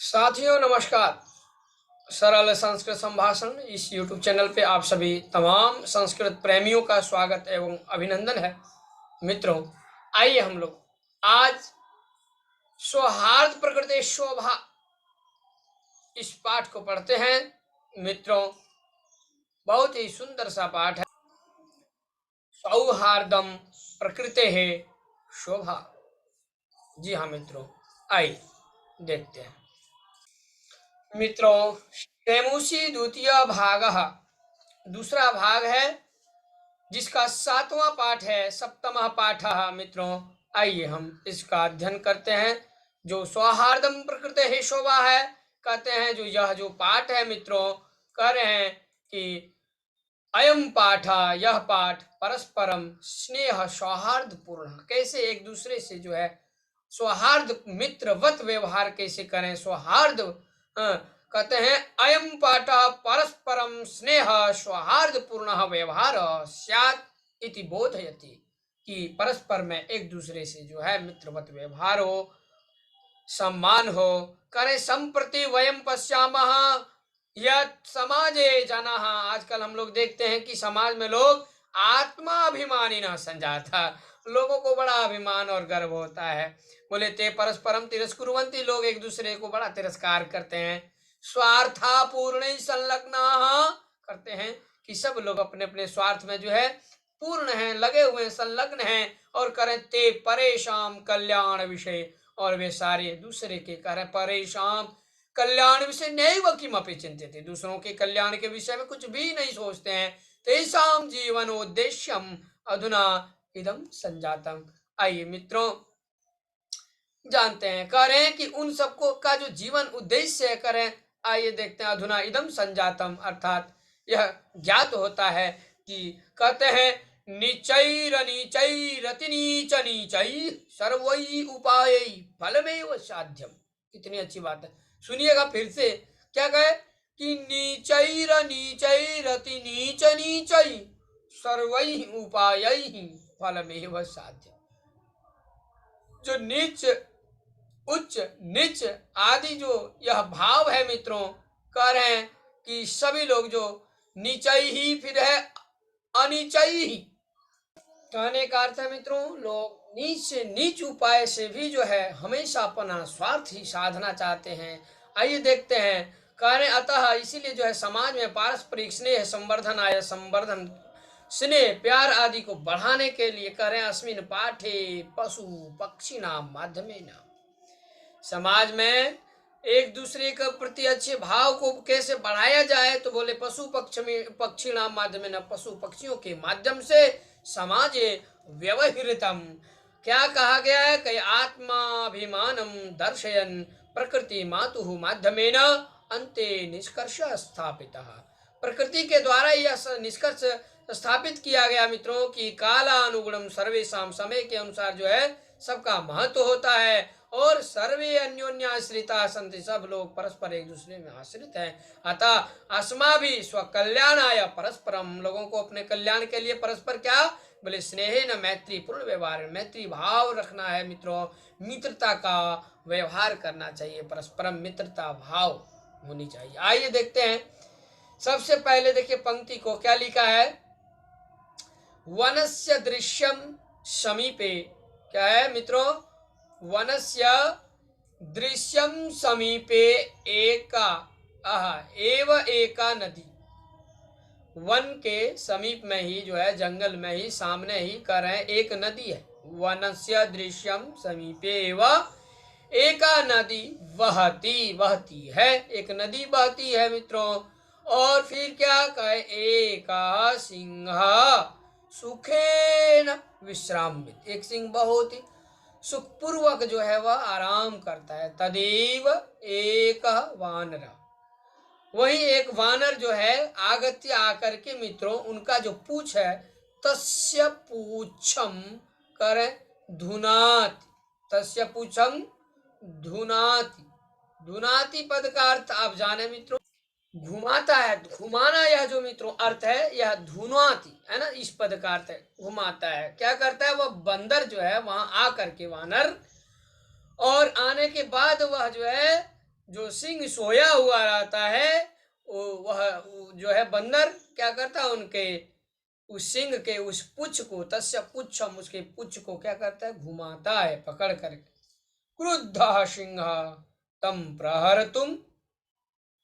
साथियों नमस्कार। सरल संस्कृत संभाषण इस YouTube चैनल पे आप सभी तमाम संस्कृत प्रेमियों का स्वागत एवं अभिनंदन है। मित्रों, आइए हम लोग आज सौहार्द प्रकृति शोभा इस पाठ को पढ़ते हैं। मित्रों, बहुत ही सुंदर सा पाठ है। सौहार्दम प्रकृति है शोभा। जी हाँ मित्रों, आइए देखते हैं। मित्रों, षेमुषी द्वितीय भाग दूसरा भाग है जिसका 7वां पाठ है, सप्तमः पाठ। मित्रों, आइए हम इसका अध्ययन करते हैं। जो सौहार्दम प्रकृति है शोभा है, कहते हैं यह जो पाठ है मित्रों, कह रहे हैं कि अयम पाठ, यह पाठ परस्परम स्नेह सौहार्द पूर्ण, कैसे एक दूसरे से जो है सौहार्द मित्रवत व्यवहार कैसे करें। सौहार्द कहते हैं अयम पाठ परस्परम स्नेह सौहार्द पूर्ण व्यवहार स्यात् इति बोधयति, कि परस्पर में एक दूसरे से जो है मित्रवत व्यवहार हो, सम्मान हो करें। संप्रति वयम पश्यामः यत् समाजे जनाः, आजकल हम लोग देखते हैं कि समाज में लोग आत्माभिमानी न संजाता, लोगों को बड़ा अभिमान और गर्व होता है। बोले ते परस्परम तिरस्कुर्वन्ति, लोग एक दूसरे को बड़ा तिरस्कार करते हैं। स्वार्थापूर्ण संलग्नाः, करते हैं कि सब लोग अपने अपने स्वार्थ में जो है पूर्ण हैं, लगे हुए संलग्न हैं, और करें ते परेशान कल्याण विषय, और वे सारे दूसरे के करें परेशान कल्याण विषय नैव किमपि चिंत्यते, दूसरों के कल्याण के विषय में कुछ भी नहीं सोचते हैं। तेषां जीवनोद्देश्यम अधुना इदम संजातम। आइए मित्रों जानते हैं, कह रहे हैं कि उन सबको का जो जीवन उद्देश्य है, करें आइए देखते हैं। अधुना इदम संजातम अर्थात यह ज्ञात होता है कि कहते हैं नीचैर नीचैरति नीच नीचै सर्वै उपाय फलमेव साध्यम। कितनी अच्छी बात है, सुनिएगा फिर से। क्या कहे कि नीचैर नीचैरति नीच नीचै सर्वै उपाय फलमेव साध्यम। जो नीच उच्च नीच आदि जो यह भाव है मित्रों, कह रहे हैं कि सभी लोग जो नीचाई ही फिर है अनिचाई ही, कहने का अर्थ है मित्रों लोग नीच से नीच उपाय से भी जो है हमेशा अपना स्वार्थ ही साधना चाहते हैं। आइए देखते हैं, कह रहे अतः इसीलिए जो है समाज में पारस्परिक स्नेह संवर्धन आय संवर्धन स्नेह प्यार आदि को बढ़ाने के लिए कह रहे हैं अस्मिन पाठे पशु पक्षी नाम माध्यमेन, समाज में एक दूसरे के प्रति अच्छे भाव को कैसे बढ़ाया जाए। तो बोले पशु पक्षी नाम माध्यम न, पशु पक्षियों के माध्यम से समाज व्यवहृतम, क्या कहा गया है कि आत्माभिमानम दर्शयन प्रकृति मातु माध्यमेन अंते निष्कर्ष स्थापित, प्रकृति के द्वारा यह निष्कर्ष स्थापित किया गया मित्रों कि कालानुगुणम सर्वेषाम, समय के अनुसार जो है सबका महत्व होता है, और सर्वे अन्योन्याश्रिता संति, सब लोग परस्पर एक दूसरे में आश्रित हैं। अतः अस्मा भी स्वकल्याणाय परस्परम, लोगों को अपने कल्याण के लिए परस्पर क्या बोले स्नेह न मैत्री पूर्ण व्यवहार, मैत्री भाव रखना है मित्रों, मित्रता का व्यवहार करना चाहिए, परस्परम मित्रता भाव होनी चाहिए। आइए देखते हैं, सबसे पहले देखिए पंक्ति को क्या लिखा है। वनस्य दृश्यम समीपे, क्या है मित्रों, वनस्य दृश्यम समीपे एका एव एका नदी, वन के समीप में ही जो है जंगल में ही सामने ही कह रहे हैं एक नदी है। वनस्य दृश्यम समीपे एव एका नदी वहती है, एक नदी बहती है मित्रों। और फिर क्या कहे, एका सिंह सुखेन विश्रामित, एक सिंह बहुत ही सुखपूर्वक जो है वह आराम करता है। तदेव एक वानर, वही एक वानर जो है आगत्य आकर के मित्रों उनका जो पूछ है, तस्य पूछम करे धुनाति, तस्य पूछम धुनाति, धुनाति पद का अर्थ आप जाने मित्रों घुमाता है, घुमाना, यह जो मित्रों अर्थ है यह धुनाति है ना, इस पद का अर्थ है घुमाता है। क्या करता है, वह बंदर जो है वहां आकर के वानर, और आने के बाद वह जो है जो सिंह सोया हुआ रहता है वह जो है बंदर क्या करता है, उनके उस सिंह के उस पुच्छ को, तस्य पुच्छम, उसके पुच्छ को क्या करता है, घुमाता है पकड़ करके। क्रुद्ध सिंह तम प्रहरतुम,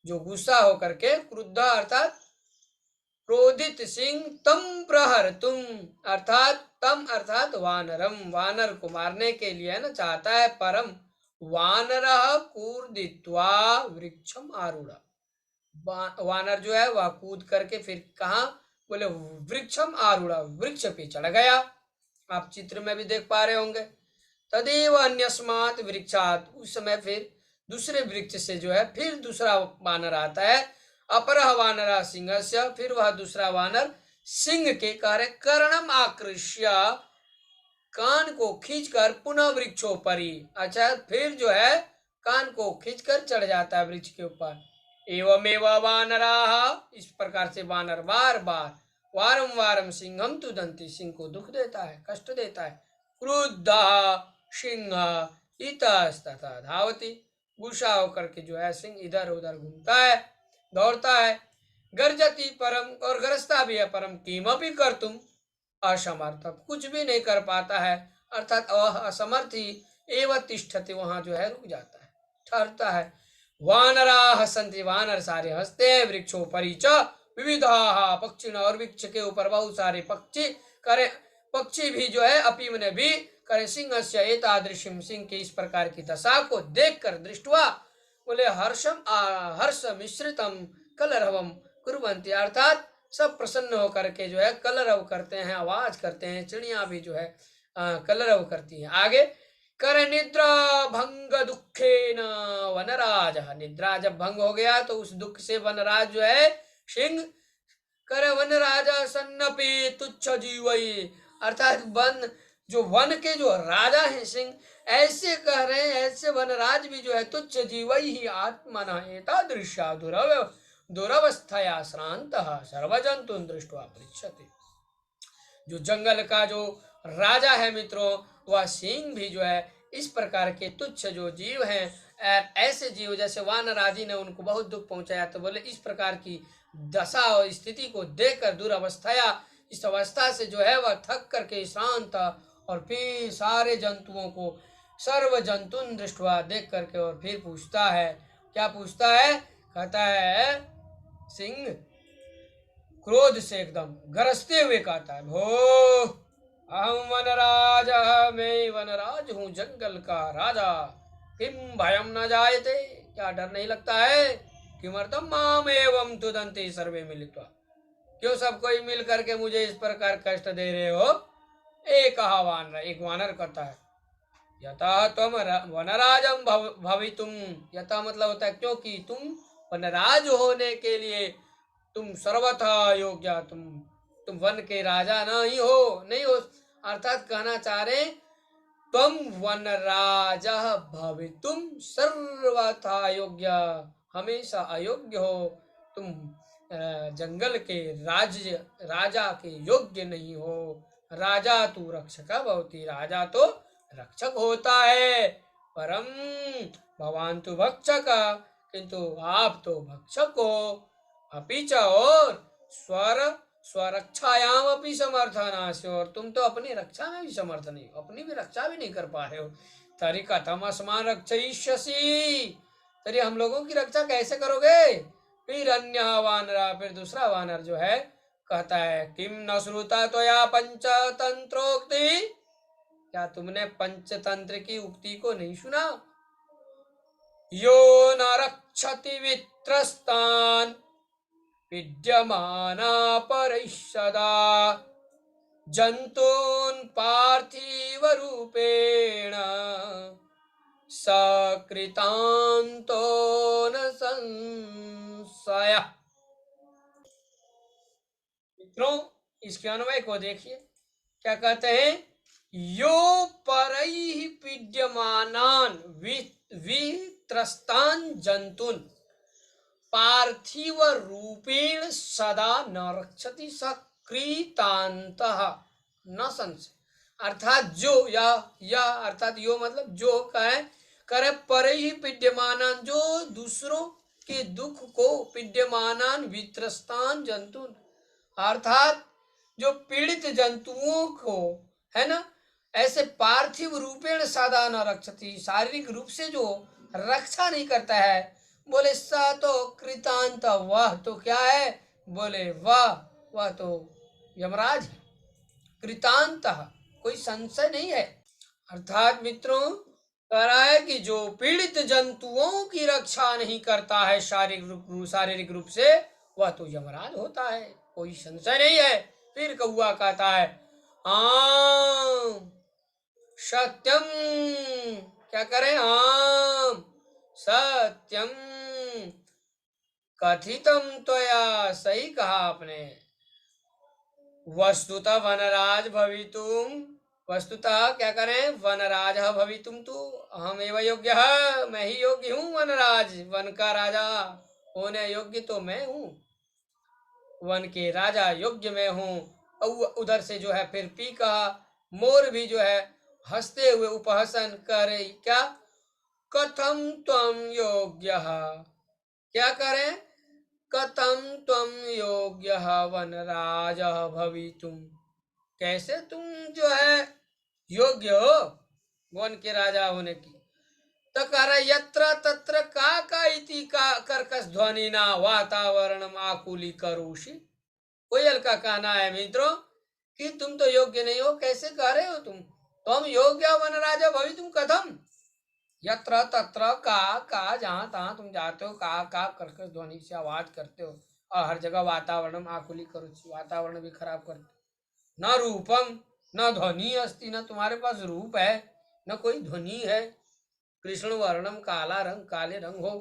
जो गुस्सा होकर के, क्रुद्ध अर्थात क्रोधित सिंह, तम प्रहरतुम अर्थात तम अर्थात वानरम, वानर को मारने के लिए ना चाहता है। परम वानरः कूर्दित्वा वृक्षम आरूढ़, वानर जो है वह कूद करके फिर कहा, बोले वृक्षम आरूढ़, वृक्ष पे चढ़ गया। आप चित्र में भी देख पा रहे होंगे। तदेव अन्यस्मात् वृक्षात, उस समय फिर दूसरे वृक्ष से जो है फिर दूसरा वानर आता है। अपरः वानरा सिंहस्य, फिर वह दूसरा वानर सिंह के कार्य कर्णम आकृष्य, कान को खींचकर पुनः वृक्षोपरि, अच्छा फिर जो है कान को खींचकर चढ़ जाता है वृक्ष के ऊपर। एवमेव वानराः, इस प्रकार से वानर बार बार वारम वारम सिंहम तुदंती, सिंह को दुख देता है, कष्ट देता है। क्रुद्धः सिंह इतस्ततः धावति, गुस्सा होकर के जो है सिंह इधर उधर घूमता है, दौड़ता है। गर्जति परम, और गरजता भी है, परम किमपि कर्तुम असमर्थ, कुछ भी नहीं कर पाता है, अर्थात असमर्थ ही एवं तिष्ठति, वहां जो है रुक जाता है, ठहरता है। वानराः सन्ति, वानर सारे हंसते हैं। वृक्षोपरि च विविधाः पक्षिणः, और वृक्ष के ऊपर बहुत सारे पक्षी करे, पक्षी भी जो है अपी ने भी करे, सिंहस्य एतादृशं, सिंह के इस प्रकार की दशा को देखकर, दृष्ट्वा, बोले हर्षम हर्ष मिश्रितम कलरवम कुर्वन्ति, अर्थात सब प्रसन्न होकर के जो है कलरव करते हैं, आवाज करते हैं। चिड़िया भी जो है कलरव करती है। आगे कर निद्रा भंग दुखे न वनराज, निद्रा जब भंग हो गया तो उस दुख से वनराज जो है सिंह, कर वनराजा सन्नपि तुच्छ जीवई, अर्थात वन, जो वन के जो राजा है सिंह, ऐसे कह रहे हैं, ऐसे वनराज भी जो है तुच्छ जीवई ही आत्मन एतादृशा दुरवस्थया श्रांतः सर्वजंतुन दृष्ट्वा पृच्छति, जो जंगल का जो राजा है मित्रों, वह सिंह भी जो है इस प्रकार के तुच्छ जो जीव हैं, ऐसे जीव जैसे वानराजी ने उनको बहुत दुख पहुंचाया, तो बोले इस प्रकार की दशा और स्थिति को देखकर दुरावस्थया, इस अवस्था से जो है वह थक करके शांत, और फिर सारे जंतुओं को, सर्व जंतुन दृष्टवा, देख करके, और फिर पूछता है, क्या पूछता है, कहता है सिंह क्रोध से एकदम गरजते हुए कहता है, भो अहम वनराज, मैं वनराज हूँ, जंगल का राजा, किम भयम न जायते, क्या डर नहीं लगता है, किमर्थम माम एवं तुदंती सर्वे मिलित्वा, क्यों सब कोई मिल करके मुझे इस प्रकार कष्ट दे रहे हो। एक वानर, एक वानर कहता है, यथा तुम वनराजम भवितुम, यथा मतलब होता है क्योंकि तुम वनराज होने के लिए तुम सर्वथा योग्य, तुम वन के राजा नहीं हो, अर्थात कहना चाह रहे तुम वनराजा भवितुम सर्वथा योग्य, हमेशा अयोग्य हो, तुम जंगल के राजा के योग्य नहीं हो। राजा तू रक्षक भवति, राजा तो रक्षक होता है, परम भवान तो भक्षक, किंतु आप तो भक्षक हो। अपीच, और स्वरक्षायाम अपनी समर्थनास्य, और तुम तो अपनी रक्षा में भी समर्थ नहीं हो, अपनी भी रक्षा भी नहीं कर पा रहे हो। तरी कथम अस्मान रक्षयिष्यसि, तरी हम लोगों की रक्षा कैसे करोगे। फिर अन्य वानरा, फिर दूसरा वानर जो है कहता है, किम न श्रुता त्वया पंचतंत्रोक्ति, क्या तुमने पंचतंत्र की उक्ति को नहीं सुना। यो न रक्षति वित्रस्तान विद्यमाना परिषदा, जंतून पार्थिव रूपेण सकृतांतो न संशय। मित्रों इसके अन्वय को देखिए, क्या कहते हैं, यो परैः विद्यमानान वित्रस्तान जंतुन पार्थिव रूपेण सदा न रक्षति सकृतांतः न संशय, अर्थात जो या अर्थात यो मतलब जो का है, करे पर ही पीड्यमानान, जो दूसरों के दुख को पीड्यमानान वित्रस्तान जंतु, अर्थात जो पीड़ित जंतुओं को, है ना, ऐसे पार्थिव रूपेण सदा न रक्षति, शारीरिक रूप से जो रक्षा नहीं करता है, बोले स तो कृतांत, वह तो क्या है, बोले वह तो यमराज है। कृतांत, कोई संशय नहीं है। अर्थात मित्रों कह रहा है कि जो पीड़ित जंतुओं की रक्षा नहीं करता है शारीरिक रूप से, वह तो यमराज होता है, कोई संशय नहीं है। फिर कौआ कहता है आम सत्यम, क्या करें, आम सत्यम कथितम त्वया, सही कहा आपने। वस्तुतः वनराज भवितुम, वस्तुतः क्या करें, वनराज भवितुम तु अहम एव योग्य, मैं ही योग्य हूँ वनराज, वन का राजा होने योग्य तो मैं हूँ, वन के राजा योग्य मैं हूँ। उधर से जो है फिर पी कहा, मोर भी जो है हंसते हुए उपहसन करे, क्या, कथम त्वम योग्य, क्या करें, कथम त्वम योग्य वनराज भवितुम, कैसे तुम जो है योग्य हो वन के राजा होने की। तो कह रहा यत्र तत्र का इति का कर्कश ध्वनि ना वातावरण आकुली करोषि, कोयल का कहना है मित्रों कि तुम तो योग्य नहीं हो, कैसे कह रहे हो तुम योग्य वनराजा भवितुम कथम, यत्र तत्र का जहां तहां तुम जाते हो का कर्कश ध्वनि से आवाज करते हो, और हर जगह वातावरण आकुली करोषि, वातावरण भी खराब करते हो। न रूपम न ध्वनि अस्ति, न तुम्हारे पास रूप है न कोई ध्वनि है। कृष्ण वर्णम, काला रंग, काले रंग हो।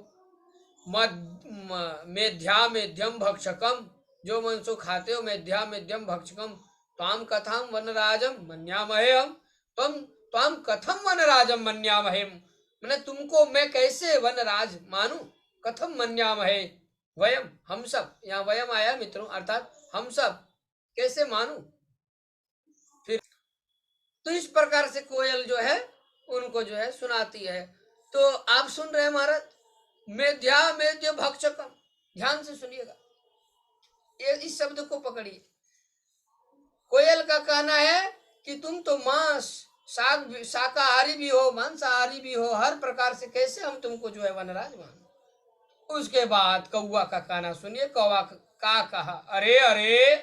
मेध्या मेध्यम भक्षकम, जो मंसो खाते हो, मेध्या मेध्यम भक्षकम, त्वाम कथम वनराजम मन्यामहे हम, त्वाम कथम वनराजम मन्यामहे, मैंने तुमको मैं कैसे वनराज मानू, कथम मन्यामहे, वयम हम सब, यहाँ वयम आया मित्रों, अर्थात हम सब कैसे मानू। फिर तो इस प्रकार से कोयल जो है उनको जो है सुनाती है। तो आप सुन रहे हैं महाराज, मेध्या मेध्य भक्षकम, ध्यान से सुनिएगा, ये इस शब्द को पकड़िए। कोयल का कहना है कि तुम तो मांस शाकाहारी भी हो, मांसाहारी भी हो, हर प्रकार से कैसे हम तुमको जो है वनराज मान। उसके बाद कौआ का कहना सुनिए, कौवा का कहा, अरे अरे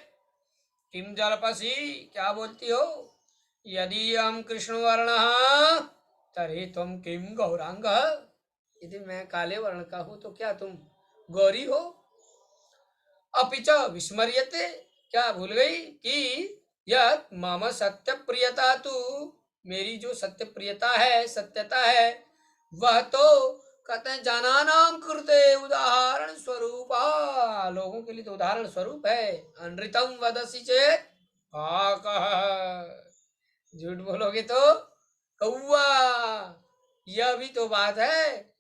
किम जलपसी, क्या बोलती हो, यदि हम कृष्ण वर्ण तरी तुम किम गौरांग, यदि मैं काले वर्ण का हूं तो क्या तुम गौरी हो। अपिच विस्मर्यते, क्या भूल गई कि यह मम सत्य प्रियता, तू मेरी जो सत्य प्रियता है, सत्यता है, वह तो कहते हैं जनानाम कृते उदाहरण स्वरूप, लोगों के लिए तो उदाहरण स्वरूप है। अनृतम वदसी चेत झूठ बोलोगे तो कौआ, यह भी तो बात है,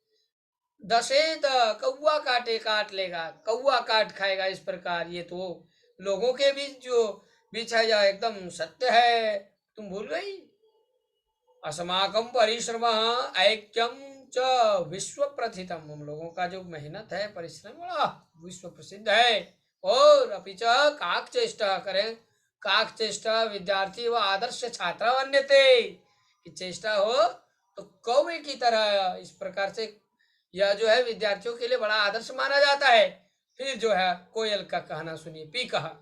दशेत कौआ काट लेगा, कौआ काट खाएगा, इस प्रकार ये तो लोगों के बीच जो बिछाया एकदम सत्य है, तुम भूल गई। अस्माकम परिश्रम ऐक्यम च विश्व प्रथितम, हम लोगों का जो मेहनत है, परिश्रम बड़ा विश्व प्रसिद्ध है। और अपिच काक चेष्टा करें, काक चेष्टा विद्यार्थी व आदर्श छात्र वन्यते, कि चेष्टा हो तो कौवे की तरह, इस प्रकार से यह जो है विद्यार्थियों के लिए बड़ा आदर्श माना जाता है। फिर जो है कोयल का कहना सुनिए, पी कहा,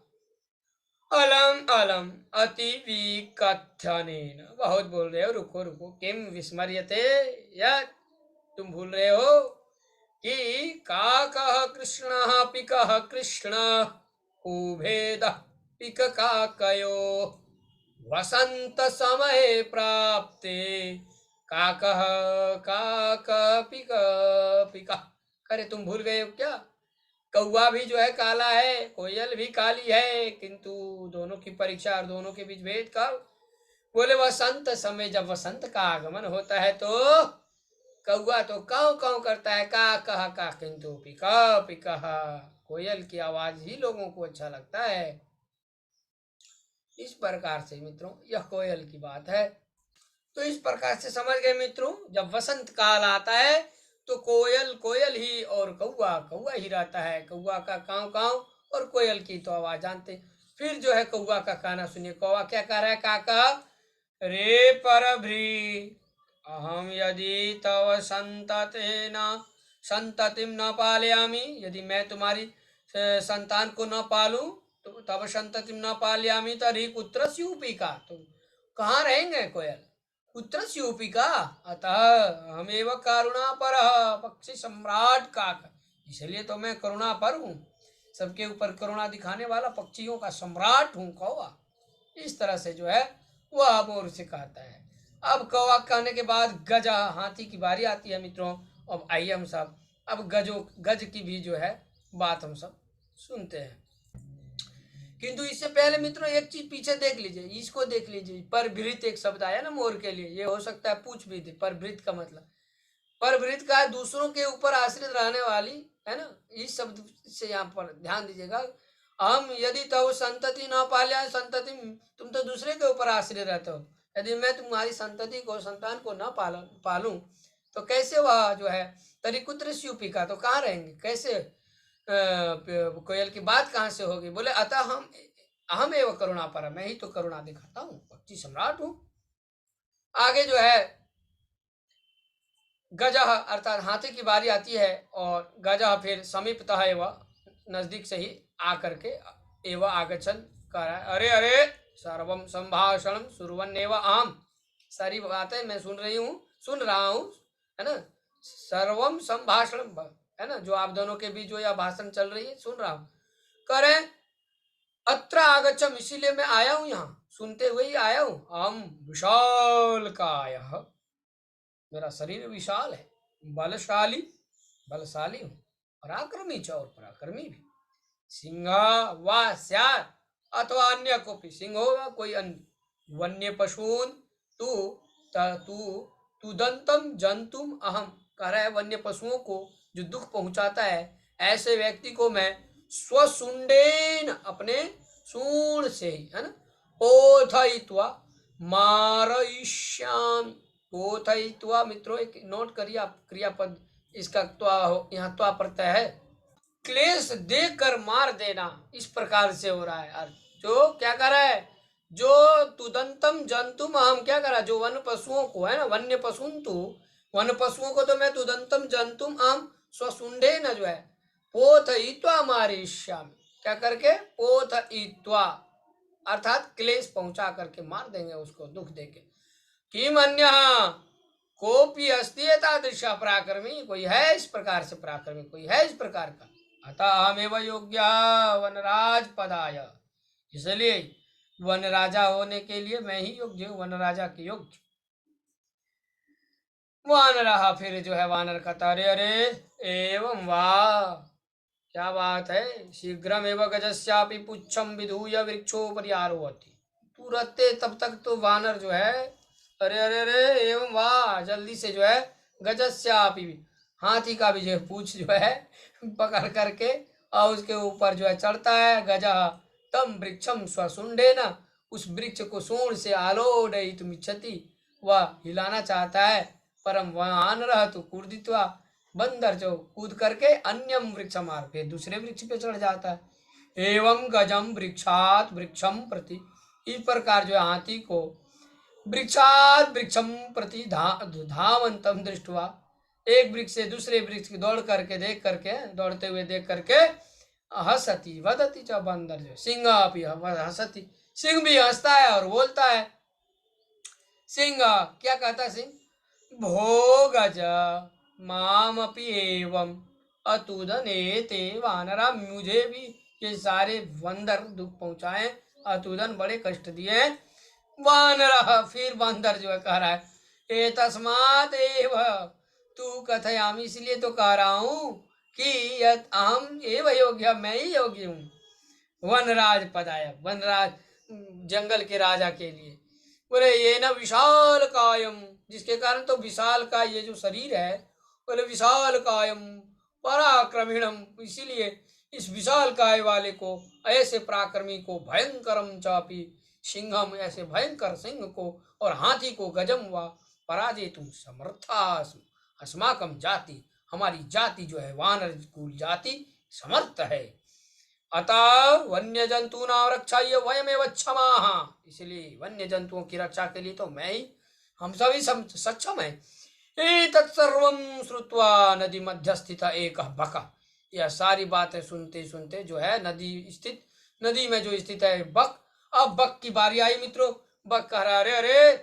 अलम अलम अति विकथनेन, बहुत बोल रहे हो, रुको रुको, किम विस्मर्यते, या तुम भूल रहे हो कि काकः कृष्णः पिकः कृष्ण उभेद पिक काकयो वसंत समय प्राप्ते काकः काक पिक पिका, अरे तुम भूल गए हो क्या, कौवा भी जो है काला है, कोयल भी काली है, किंतु दोनों की परीक्षा और दोनों के बीच भेद का, बोले वसंत समय, जब वसंत का आगमन होता है तो कौवा तो काव काव करता है, का कहा का, किंतु पिका पिका, कोयल की आवाज ही लोगों को अच्छा लगता है। इस प्रकार से मित्रों यह कोयल की बात है। तो इस प्रकार से समझ गए मित्रों, जब वसंत काल आता है तो कोयल कोयल ही और कौआ कौआ ही रहता है। कौआ का काव काव और कोयल की तो आवाज जानते। फिर जो है कौआ का गाना सुनिए। कौआ क्या कह रहा है? काका रे परभ्री अहम यदि तव संततिम न पालयामी, यदि मैं तुम्हारी संतान को न पालूं तो तब संततिम न पालयामी तरी कुत्र स्यूपिका, तो कहाँ रहेंगे कोयल? कुत्र स्यूपिका अतः हमेव करुणा पर पक्षी सम्राट काक, इसलिए तो मैं करुणा पर हूँ, सबके ऊपर करुणा दिखाने वाला पक्षियों का सम्राट हूँ कौवा। इस तरह से जो है वह मोर से कहता है। अब कौवा कहने के बाद गजा हाथी की बारी आती है मित्रों। अब आइए हम सब अब गज की भी जो है बात हम सब सुनते हैं। किंतु इससे पहले मित्रों एक चीज पीछे देख लीजिए, इसको देख लीजिए। परभृत एक शब्द आया ना मोर के लिए, ये हो सकता है पूछ भी दे। परभृत का मतलब, परभृत का है दूसरों के ऊपर आश्रित रहने वाली, है ना। इस शब्द से यहाँ पर ध्यान दीजिएगा। हम यदि तो संतति न पाल्या, संतति तुम तो दूसरे के ऊपर आश्रित रहते हो, यदि मैं तुम्हारी संतति को संतान को न पालूं तो कैसे वह जो है तरिकुत्र स्यूपिका, तो कहाँ रहेंगे, कैसे कोयल की बात कहाँ से होगी? बोले अतः हम एवं करुणा पर, मैं ही तो करुणा दिखाता हूँ, पक्षी सम्राट हूँ। आगे जो है गजह अर्थात हाथी की बारी आती है और गजह फिर समीपतः एवं नजदीक से ही आकर के एवं आगछन कर रहा है। अरे अरे सर्वम संभाषणम सुरवन एवं अहम, सारी बातें मैं सुन रहा हूँ, है ना। सर्वम संभाषणम, है ना, जो आप दोनों के बीच जो यह भाषण चल रही है सुन रहा हूँ। करें अत्र आगच्छम, इसीलिए मैं आया हूँ, यहाँ सुनते हुए ही आया हूँ। हम विशाल कायः, मेरा शरीर विशाल है, बलशाली हूँ, पराक्रमी और पराक्रमी भी। सिंह व स्यात् अथवा अन्य कोई सिंह होगा कोई अन्य वन्य पशून तू दंतम जंतुम अहम, कह रहा है वन्य पशुओं को जो दुख पहुंचाता है ऐसे व्यक्ति को मैं स्वसुंडेन अपने सूंड से ही, है ना, पोथयित्वा मारयिष्यामि। पोथयित्वा मित्रों एक नोट करिए आप, क्रियापद इसका त्वा यहाँ त्वा प्रत्यय है। क्लेश देकर मार देना, इस प्रकार से हो रहा है। और जो क्या कर रहा है, जो तुदंतम जंतुम हम, क्या करा, जो वन पशुओं को, है ना, वन्य पशुन तू, वन पशुओं को तो मैं तुदंतम जंतुम हम स्वसुंडे न जो है पोथ ईत्वा मारिष्यामि, क्या करके, पोथ ईत्वा अर्थात क्लेश पहुंचा करके मार देंगे उसको, दुख देके। किम अन्य कोपी अस्ति एतादृश पराक्रमी, कोई है इस प्रकार से पराक्रमी, कोई है इस प्रकार का। अतः अहमेव योग्य वनराज पदाय, इसलिए वन राजा होने के लिए मैं ही योग्य हूँ, वन राजा के योग्य। वानरहा फिर जो है वानर कहता अरे अरे एवं वाह, क्या बात है, शीघ्रम एवं गजस्यापि पुच्छम विधूय वृक्षोपरि आरोहति। तुरंत तब तक तो वानर जो है अरे अरे अरे एवं वाह, जल्दी से जो है गजस्यापि, हाथी का भी जो है पूछ जो है पकड़ करके और उसके ऊपर जो है चढ़ता है। गजा तम वृक्षम स्वसुंडे न, उस वृक्ष को सूंड से आलोडयितुम इच्छति, वह हिलाना चाहता है, परम वानरः तु कूर्दित्वा, बंदर जो कूद करके अन्यम वृक्षम आर, फिर दूसरे वृक्ष पे चढ़ जाता है। एवं गजम वृक्षात वृक्षम प्रति, इस प्रकार जो हाथी को वृक्षात वृक्षम प्रति धावंतम दृष्टवा, एक वृक्ष से दूसरे वृक्ष की दौड़ते हुए देख करके हसती वदती, च बंदर जो सिंह भी हसती, सिंह भी हंसता है और बोलता है। सिंह क्या कहता है, सिंह भो गज मामपि एवं अतुदन ते वानरा, मुझे भी ये सारे बंदर दुख पहुंचाए, अतुदन बड़े कष्ट दिए। वानर फिर बंदर जो है कह रहा है ए तस्मात् एव तू कथयामि, इसलिए तो कह रहा हूँ कि यत अहम एव योग्य, मैं ही योग्य हूँ वनराज पदाय, वनराज जंगल के राजा के लिए। बोले ये न विशाल कायम, जिसके कारण तो विशाल का ये जो शरीर है, बोले विशाल कायम पराक्रमीणम, इसीलिए इस विशाल काय वाले को, ऐसे पराक्रमी को, भयंकरम चापी, सिंहम, ऐसे भयंकर सिंह को और हाथी को गजम व पराजय तुम समर्था अस्माकम जाति, हमारी जाति जो है वानर कुल जाति समर्थ है। अतः वन्य जंतु नाम रक्षा ये वयमेव क्षमाः, इसलिए वन्य जंतुओं की रक्षा के लिए तो मैं ही, हम सभी सक्षम है। तत्सर्वं श्रुत्वा नदी मध्य स्थित एक बक, यह सारी बातें सुनते सुनते जो है नदी में जो स्थित है बक, अब बक की बारी आई मित्रों। बक कह रहा, अरे अरे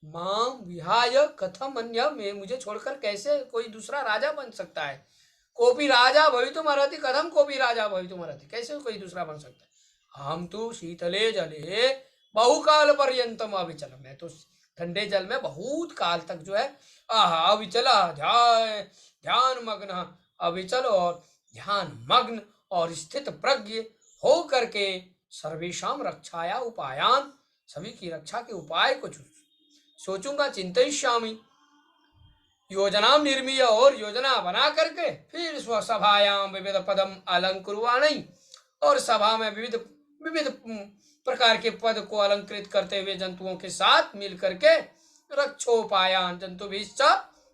मां विहाय कथम अन्य, मैं मुझे छोड़कर कैसे कोई दूसरा राजा बन सकता है। कोपी राजा भवितुमर्हति कथम कोपी राजा भवितुमर्हति, कैसे कोई दूसरा बन सकता है। हम तो शीतले जले बहुकाल पर्यंतम अविचल, मैं तो ठंडे जल में बहुत काल तक जो है अविचल ध्यान मग्न, अविचल और ध्यान मग्न और स्थित प्रज्ञ हो करके सर्वेषाम रक्षाया उपायान, सभी की रक्षा के उपाय को सोचूंगा, चिंतयिष्यामि, योजना निर्मीय, और योजना बना करके फिर स्वसभायाम विविध पदम अलंकुर्वाणि, और सभा में विविध विविध प्रकार के पद को अलंकृत करते हुए जंतुओं के साथ मिल करके रक्षोपायान जंतु भी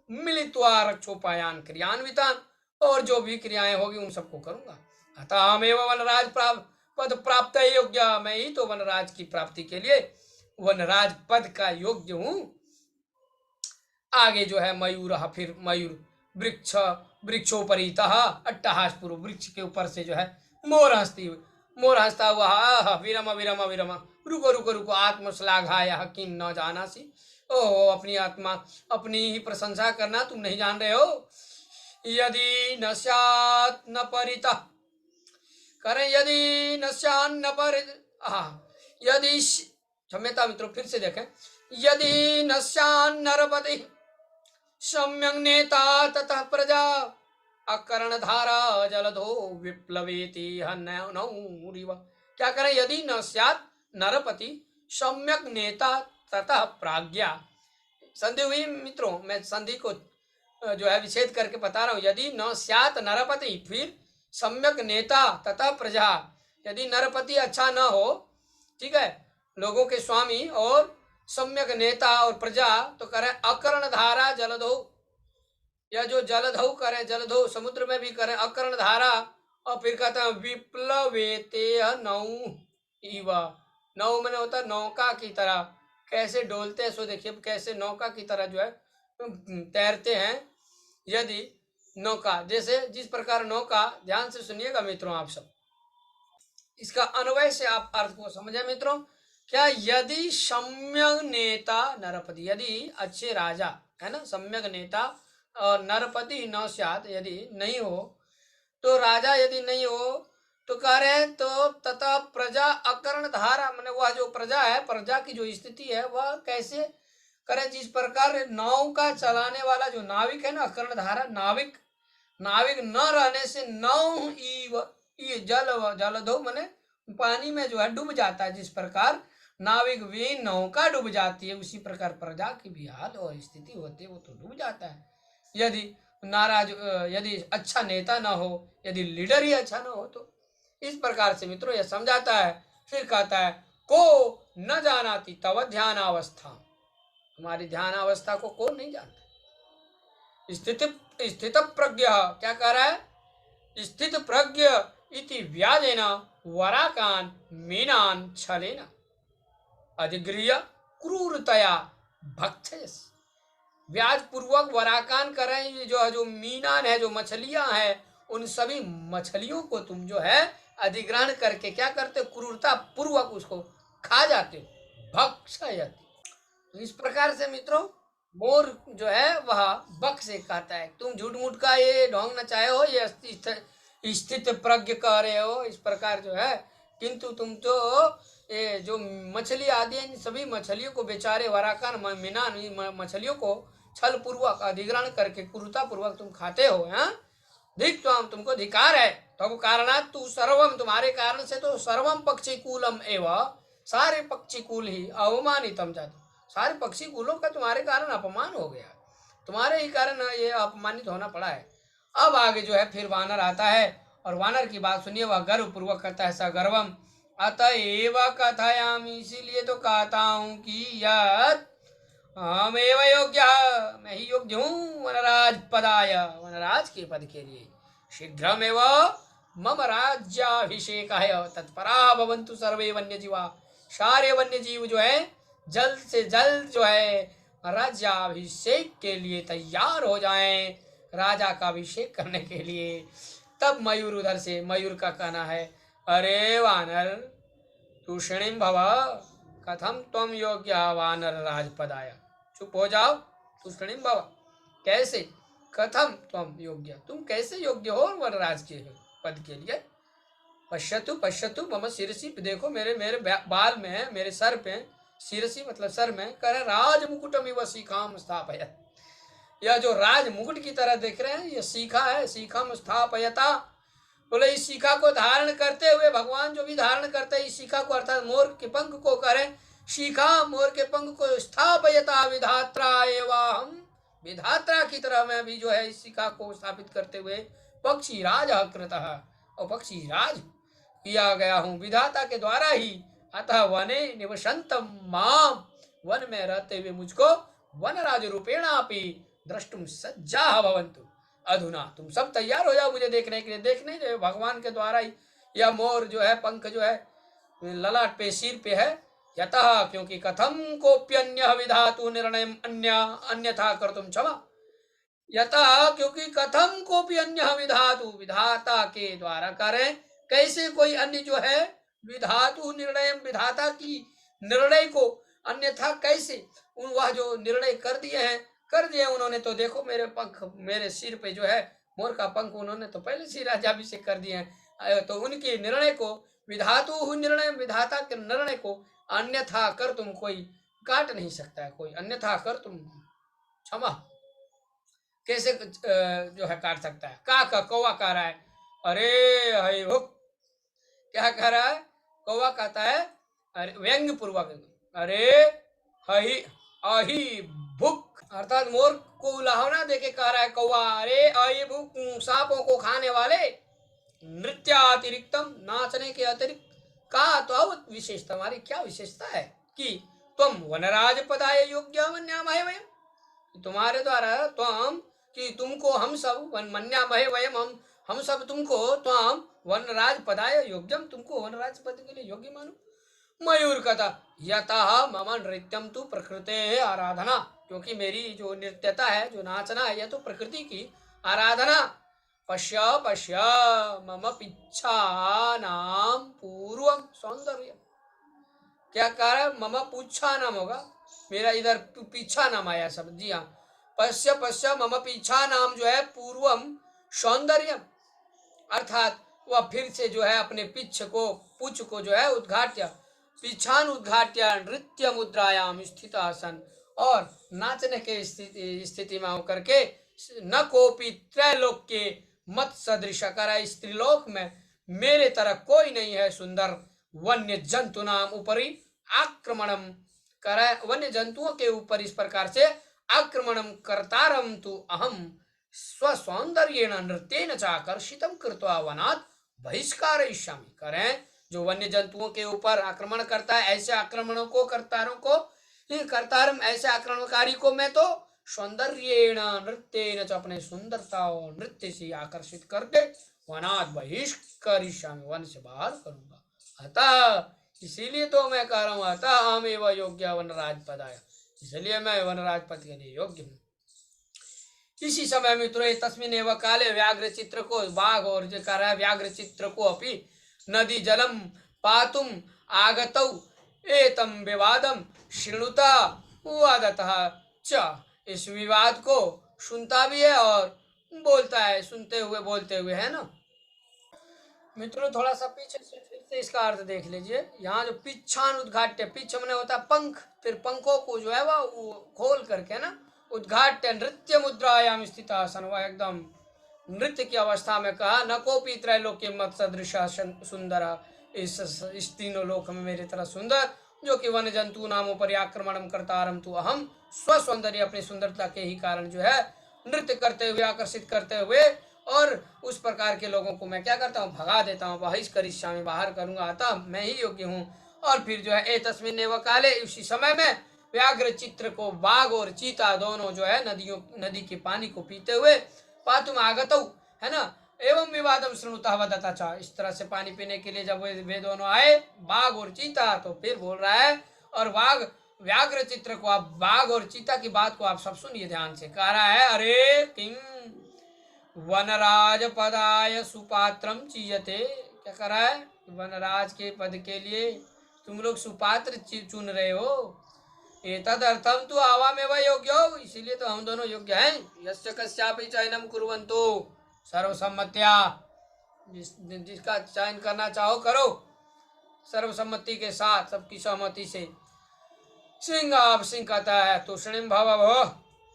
मिलित्वा रक्षोपायान क्रियान्वितान, और जो भी क्रियाएं होगी उन सबको करूंगा। अतः हमें वनराज पद प्राप्त योग्य, मैं ही तो वनराज की प्राप्ति के लिए वनराज पद का योग्य हूं। आगे जो है मयूर, फिर मयूर वृक्षोपरीतः अट्टहासपुर, वृक्ष के ऊपर से जो है मोर हंसता हुआ, विरम विरम विरम, रुको रुको रुको, आत्मश्लाघाय किम न जानासी, ओहो अपनी आत्मा अपनी ही प्रशंसा करना तुम नहीं जान रहे हो। यदि न स्यात् न परितः करें, यदि न स्यात् न परितः, यदि, क्षम्यता मित्रों फिर से देखें, यदि न स्यात् नरपति सम्यक नेता ततः प्रजा अकर्णधारा जलधो विप्लवेति नौरिव। क्या करें, यदि न स्यात् नरपति सम्यक नेता ततः प्राज्ञा, संधि हुई मित्रों, मैं संधि को जो है विच्छेद करके बता रहा हूं। यदि न स्यात् नरपति, फिर सम्यक नेता तथा प्रजा, यदि नरपति अच्छा न हो, ठीक है, लोगों के स्वामी, और सम्यक नेता और प्रजा, तो करें अकर्ण धारा जलधौ, या जो जलधौ करें, जलधौ समुद्र में भी करें अकर्ण धारा, और फिर कहते हैं विप्लवेते नौ इव, नौ मैंने होता नौका की तरह, कैसे डोलते हैं, सो देखिए कैसे नौका की तरह जो है तैरते हैं। यदि नौका, जैसे जिस प्रकार नौका, ध्यान से सुनिएगा मित्रों आप सब, इसका अन्वय से आप अर्थ को समझे मित्रों। क्या, यदि सम्यक नेता नरपति, यदि अच्छे राजा है ना, सम्यक नेता और नरपति न स्यात्, यदि नहीं हो, तो राजा यदि नहीं हो, तो कह रहे हैं तो तथा प्रजा अकर्ण धारा, मैंने वह जो प्रजा है, प्रजा की जो स्थिति है वह कैसे करे, जिस प्रकार नाव का चलाने वाला जो नाविक है ना, अकर्ण धारा नाविक, नाविक न रहने से नौ जलधो मैंने पानी में जो है डूब जाता है, जिस प्रकार नाविक भी नौका डूब जाती है, उसी प्रकार प्रजा की भी हाल और स्थिति होती है, वो तो डूब जाता है। यदि नाराज, यदि अच्छा नेता ना हो, यदि लीडर ही अच्छा ना हो, तो इस प्रकार से मित्रों यह समझाता है। फिर कहता है को न जानाति तव ध्यान अवस्था, हमारी ध्यान अवस्था को कौन नहीं जानता। स्थित प्रज्ञ, क्या कह रहा है, स्थित प्रज्ञ इति व्याजेन वराकान मीनान छलेन अधिगृह्य क्रूरतया भक्षयस, व्याज पूर्वक वराकान करें, जो मीनान है, जो मछलियां हैं, उन सभी मछलियों को तुम जो है अधिग्रहण करके क्या करते हो, क्रूरता पूर्वक उसको खा जाते हो, भक्षयति। तो इस प्रकार से मित्रों मोर जो है वह बक से कहता है, तुम झूठ मूठ का ये ढोंग नचाए हो, ये स्थित प्रज्ञ कह रहे हो इस प्रकार जो है, किंतु तुम तो ये जो मछली आदि इन सभी मछलियों को बेचारे वराकान मीनान मछलियों को छल पूर्वक अधिग्रहण करके क्रूरता पूर्वक तुम खाते हो। धिक तुमको धिकार है, तो कारणात तू सर्वम, तुम्हारे कारण से तो सर्वम पक्षी कूलम एवं, सारे पक्षी कुल ही अवमानितम जाते, सारे पक्षी कुलों का तुम्हारे कारण अपमान हो गया, तुम्हारे ही कारण ये अपमानित होना पड़ा है। अब आगे जो है फिर वानर आता है, और वानर की बात सुनिए, वह गर्व पूर्वक कहता है, सगर्वम अतएव कथयामि, इसीलिए तो कहता हूँ कि यत् अहमेव योग्य, मैं ही योग्य हूँ वनराज पदाय, वनराज के पद के लिए। शीघ्रमेव मम राज्याभिषेकाय तत्परा भवन्तु सर्वे वन्यजीवा, सारे वन्य जीव जो है जल्द से जल्द जो है राज्याभिषेक के लिए तैयार हो जाएं, राजा का अभिषेक करने के लिए। तब मयूर उधर से, मयूर का कहना है, अरे वानर तूषणीम भव कथम त्वम योग्य वानर राजपदाय। चुप हो जाओ, तूषणीम भव, कैसे, कथम त्वम योग्य, तुम कैसे योग्य हो वनराज के पद के लिए। पश्यतु पश्यतु मम शिरसी, देखो मेरे मेरे बाल में, मेरे सर पे, शिरसी मतलब सर में, करे राज मुकुटमिव शिखाम स्थापयत, यह जो राज मुकुट की तरह देख रहे हैं ये शिखा है, शिखाम स्थापयता, बोले इस शिखा को धारण करते हुए भगवान जो भी धारण करते हैं इस शिखा को, अर्थात मोर के पंख को करें शिखा, मोर के पंख को स्थापयता विधात्रा एवं हम, विधात्रा की तरह मैं भी जो है इस शिखा को स्थापित करते हुए पक्षी राज कृतः, और पक्षी राज किया गया हूँ विधाता के द्वारा ही। अतः वने निवसंतम माम, वन में रहते हुए मुझको वनराज रूपेणापि द्रष्टुम सज्जा भवन्तु, अधुना तुम सब तैयार हो जाओ मुझे देखने के लिए। देखने जो भगवान के द्वारा ही यह मोर जो है पंख जो है ललाट पे, सिर पे है। यतः, क्योंकि कथम कोप्यन्य विधातु निर्णय अन्यथा कर्तुम क्षमा, यतः क्योंकि कथम कोपि अन्य विधातु, विधाता के द्वारा करें, कैसे कोई अन्य जो है विधातु निर्णय, विधाता की निर्णय को अन्यथा कैसे, वह जो निर्णय कर दिए हैं कर दिए उन्होंने, तो देखो मेरे पंख, मेरे सिर पे जो है मोर का पंख उन्होंने तो पहले से राज्याभिषेक कर दिए हैं, तो उनके निर्णय को विधातु निर्णय, विधाता के निर्णय को अन्यथा कर तुम कोई काट नहीं सकता है, कोई अन्यथा कर तुम क्षमा कैसे जो है काट सकता है। का कौवा कह रहा है, अरे हई भुक, क्या कह रहा है, कौवा कहता है, अरे व्यंग्य पूर्वक, अरे हई अही भुक, अर्थात मोर को उलाहना देके कह रहा है कौवा, अरे अही भुक, सांपों को खाने वाले, नृत्यातिरिक्तम, नाचने के अतिरिक्त, का तो अब विशेषता, हमारी क्या विशेषता है कि तुम वनराज पदाय योग्य मन्यामहे वयम, तुम्हारे द्वारा तुम, कि तुमको हम सब मन्यामहे वयम, हम सब तुमको त्वम वनराज पदाय योग्यम, तुमको वनराज पद के लिए योग्य मानो। मयूर कथा, यतः मम नृत्यम तु प्रकृते आराधना, क्योंकि मेरी जो नृत्यता है, जो नाचना है, यह तो प्रकृति की आराधना। पश्य पश्य मम पिच्छा नाम पूर्वम सौंदर्य, क्या कह रहा है, मम पुच्छा नाम होगा, मेरा इधर पीछा नाम आया सब, जी हाँ, पश्य पश्य मम पीछा नाम जो है पूर्वम सौंदर्य, अर्थात वह फिर से जो है अपने पिच्छ को, पुच्छ को जो है उद्घाट्य, पिछान उद्घाट्य नृत्य मुद्रायाम स्थित आसन, और नाचने के स्थिति में होकर के, न कोपी त्रैलोक के मत सदृश, कर स्त्रीलोक में मेरे तरह कोई नहीं है सुंदर, वन्य जंतु नाम ऊपरी आक्रमणम कर, वन्य जंतुओं के ऊपर इस प्रकार से आक्रमणम कर्तारम तु अहम स्वसौंदर्येण नृत्येन चाकर्षितम कृत्वा वनात् बहिष्कारयिष्यामि, करें जो वन्य जंतुओं के ऊपर आक्रमण करता है, ऐसे आक्रमणों को, कर्तारों को, कर्तारम ऐसे आक्रमणकारी को मैं तो सौंदर्येण नृत्येन च, अपने सुंदरता और नृत्य से आकर्षित करके वनात् बहिष्करिष्यामि, वन से बाहर करूंगा। अतः इसीलिए तो मैं कह रहा हूँ, अतः हम एवं योग्य वनराज पदाय, इसलिए मैं वनराज पद के लिए योग्य हूँ। इसी समय मित्रों तस्मिन् एव काले व्याघ्र चित्र को, बाघ और जो कह रहा है व्याघ्र चित्र को अपि नदी जलम पातुम आगतौ एतम विवादम शृणुता वादतः च, इस विवाद को सुनता भी है और बोलता है, सुनते हुए बोलते हुए, है ना मित्रों। थोड़ा सा पीछे से फिर से इसका अर्थ देख लीजिए। यहाँ जो पिच्छान उद्घाट्य, पिच्छ मैंने होता है पंख, फिर पंखों को जो है वह खोल करके ना, उद्घाट्य नृत्य मुद्रायाम स्थित आसन, वह एकदम नृत्य की अवस्था में कहा, न कोपी त्रैलोक्य मत सदृश सुंदर, इस तीनों लोक में मेरे तरह सुंदर, जो कि वन जंतु नामों पर आक्रमण कर्तारम तु अहम, स्वसौंदर्य अपनी सुंदरता के ही कारण जो है नृत्य करते हुए, आकर्षित करते हुए, और उस प्रकार के लोगों को मैं क्या करता हूँ, भगा देता हूँ। बहिष्करिष्यामि, बाहर करूंगा, अतः मैं ही योग्य हूँ। और फिर जो है एतस्मिन् एव काले, उसी समय में व्याघ्र चित्र को, बाघ और चीता दोनों जो है नदी के पानी को पीते हुए पातुम आगतौ, है ना, एवं विवादम श्रृणुतः वदता च, इस तरह से पानी पीने के लिए जब वे दोनों आए, बाघ और चीता, तो फिर बोल रहा है, और व्याघ्र चित्र को आप, बाघ और चीता की बात को आप सब सुनिए ध्यान से। कह रहा है, अरे किंग वनराज पदाय सुपात्रम चीयते, क्या कर रहा है, वनराज के पद के लिए तुम लोग सुपात्र चुन रहे हो। एतद अर्थम तो आवामेव योग्य हो, इसीलिए तो हम दोनों योग्य हैं। यस्य कस्यापि चयनम कुर्वन्तु सर्वसम्मत्या, जिसका चयन करना चाहो करो सर्वसम्मति के साथ, सबकी सहमति से। सिंह, आप सिंह कहता है, तूष्णिम भव भव,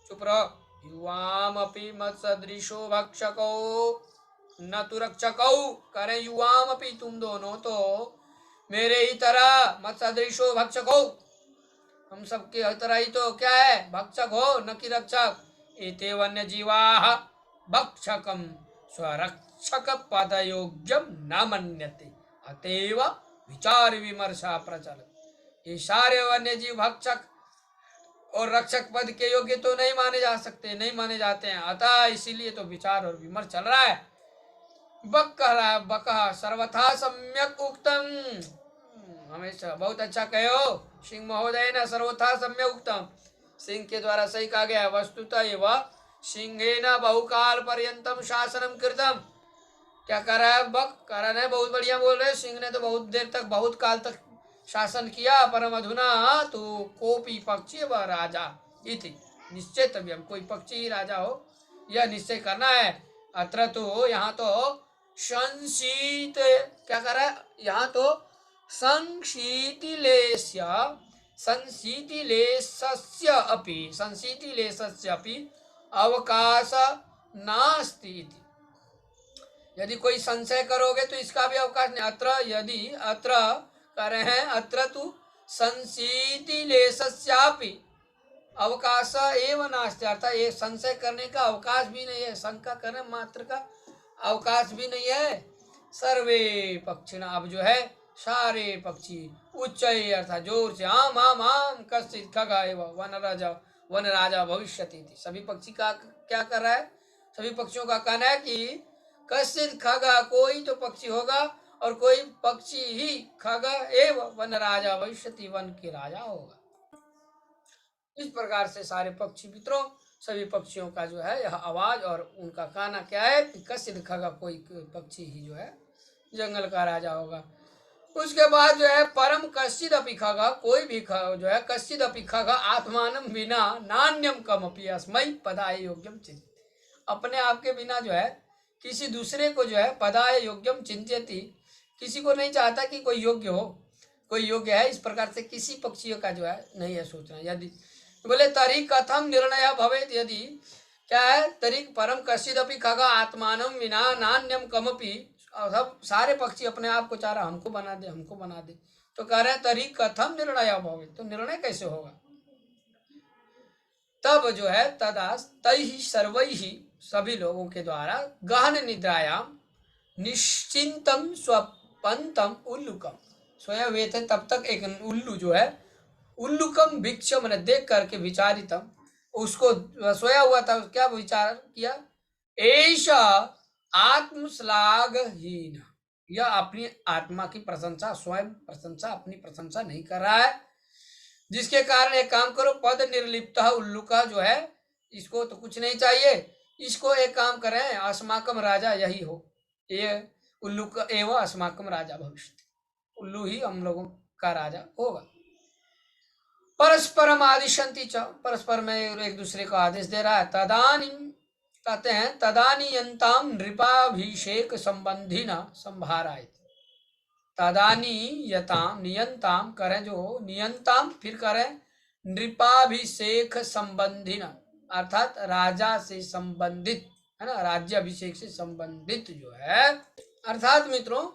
चुप रहो। युवामपि मत्सदृशो भक्षको न तु रक्षकौ, करें युवामपि, तुम दोनों तो मेरे ही तरह, मत्सदृशो भक्षको, हम सबके तरह ही तो क्या है, भक्षक हो, न कि रक्षक। एते वन्य जीवाः भक्षकम स्वरक्षक पदयोग्यम न मन्यते, अतएव विचार विमर्शा प्रचलत। ये सारे वन्य जीव भक्षक और रक्षक पद के योग्य तो नहीं माने जा सकते, नहीं माने जाते हैं, अतः इसीलिए तो विचार और विमर्श चल रहा है। बक कह रहा है, बकः सर्वथा सम्यक उक्तम, हमेशा बहुत अच्छा कहे हो सिंह महोदय ने, सर्वथा सम्यक उक्तम, सिंह के द्वारा सही कहा गया। वस्तुतः एवं सिंहेन बहुकाल पर्यंतम शासनम कृतम, क्या कर रहा है, बक कह रहा है, बहुत बढ़िया बोल रहे, सिंह ने तो बहुत देर तक, बहुत काल तक शासन किया। परम अधुना तो कोपी पक्षी व राजा इति निश्चय, तभी हम कोई पक्षी ही राजा हो, यह निश्चय करना है। अत्र तो, यहाँ तो संशीत, क्या कर रहा है, यहाँ तो संशीतिलेस्य अपि अवकाश नास्ति इति। यदि कोई संशय करोगे तो इसका भी अवकाश नहीं। अत्र, यदि अत्र कह रहे हैं, अत्र तु संशीतिलेशस्यापि अवकाश एवं नास्ति, अर्थात ये संशय करने का अवकाश भी नहीं है, शंका करने मात्र का अवकाश भी नहीं है। सर्वे पक्षिणा, अब जो है सारे पक्षी उच्च अर्थात जोर से, आम आम आम कश्चित् खगा एव वन राजा भविष्यति, सभी पक्षी का क्या कर रहा है, सभी पक्षियों का कहना है कि कश्चित् खगा, कोई तो पक्षी होगा, और कोई पक्षी ही खगा एव वन राजा भविष्यति, वन के राजा होगा। इस प्रकार से सारे पक्षी मित्रों, सभी पक्षियों का जो है यह आवाज और उनका कहना क्या है कि कश्चित् खगा, कोई पक्षी ही जो है जंगल का राजा होगा। उसके बाद जो है परम कश्चिद अपि खगा, कोई भी जो है कश्चिद अपि खगा आत्मानम विना नान्यम कमपि अस्मै पदाय योग्यम चिंत, अपने आप के बिना जो है किसी दूसरे को जो है पदाय योग्यम चिंत्यति, किसी को नहीं चाहता कि कोई योग्य हो, कोई योग्य है, इस प्रकार से किसी पक्षियों का जो है नहीं है सोचना। यदि बोले तरी कथम निर्णय भवेत, यदि क्या है, तरी परम कश्चिद अपि खगा आत्मानम विना नान्यम कमपि, सब सारे पक्षी अपने आप को चाह रहा हमको बना दे, हमको बना दे, तो कह रहे हैं तरी कथम निर्णय भवेत, तो निर्णय कैसे होगा। तब जो है तदा तैहि सर्वैहि, सभी लोगों के द्वारा गहन निद्रायाम निश्चिंतम स्वपंतम उल्लुकम, सोया हुए थे तब तक एक उल्लू जो है, उल्लुकम भिक्ष मैंने देख करके विचारितम, उसको सोया हुआ था, क्या विचार किया, ऐसा आत्मश्लाघहीन, यह अपनी आत्मा की प्रशंसा, स्वयं प्रशंसा, अपनी प्रशंसा नहीं कर रहा है, जिसके कारण एक काम करो, पद निर्लिप्त उल्लुका जो है, इसको तो कुछ नहीं चाहिए, इसको एक काम करें, अस्माकम राजा यही हो, ये उल्लुका एवं अस्माकम राजा भविष्य, उल्लू ही हम लोगों का राजा होगा। परस्परम आदिशंति च, परस्पर में एक दूसरे को आदेश दे रहा है। तदानी कहते हैं, तदानीयंताम नृपाभिषेक संबंधी न संभाराय, तदानीयताम, नियंताम करें जो नियंताम, फिर करें नृपाभिषेक संबंधी न, अर्थात राजा से संबंधित, है ना, राज्याभिषेक से संबंधित जो है, अर्थात मित्रों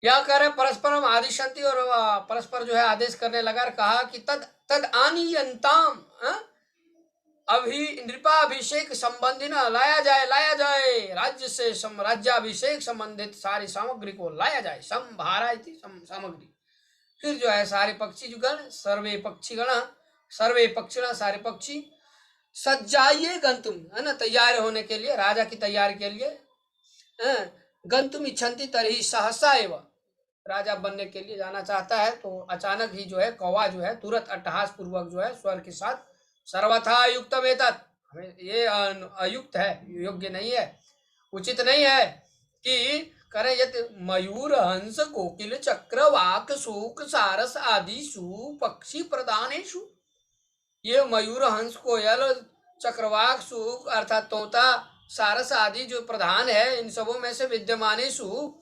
यह कह रहे परस्परम आदिशंति, और परस्पर जो है आदेश करने लगा, कहा कि तद आनीयंताम, अभी नृपाभिषेक संबंधी ना लाया जाए राज्याभिषेक संबंधित सारी सामग्री को लाया जाए। संभारा इति सामग्री। फिर जो है सारे पक्षी गण सर्वे पक्षीगण सर्वे पक्षिण सारे पक्षी सज्जाइए गंतुम, है ना, तैयार होने के लिए, राजा की तैयारी के लिए। गंतुम इच्छन्ति तर्हि सहसा एव, राजा बनने के लिए जाना चाहता है तो अचानक ही जो है कौवा जो है तुरंत अट्टहास पूर्वक जो है स्वर के साथ सर्वथा युक्तम एतत्, हमें ये अयुक्त है, योग्य नहीं है, उचित नहीं है कि करें यत मयूर हंस कोकिल चक्र वाक शूक सारस आदिषु पक्षी प्रदानेषु। ये मयूर हंस कोयल चक्रवाक शूक अर्थात तोता सारस आदि जो प्रधान है इन सबों में से विद्यमानेषु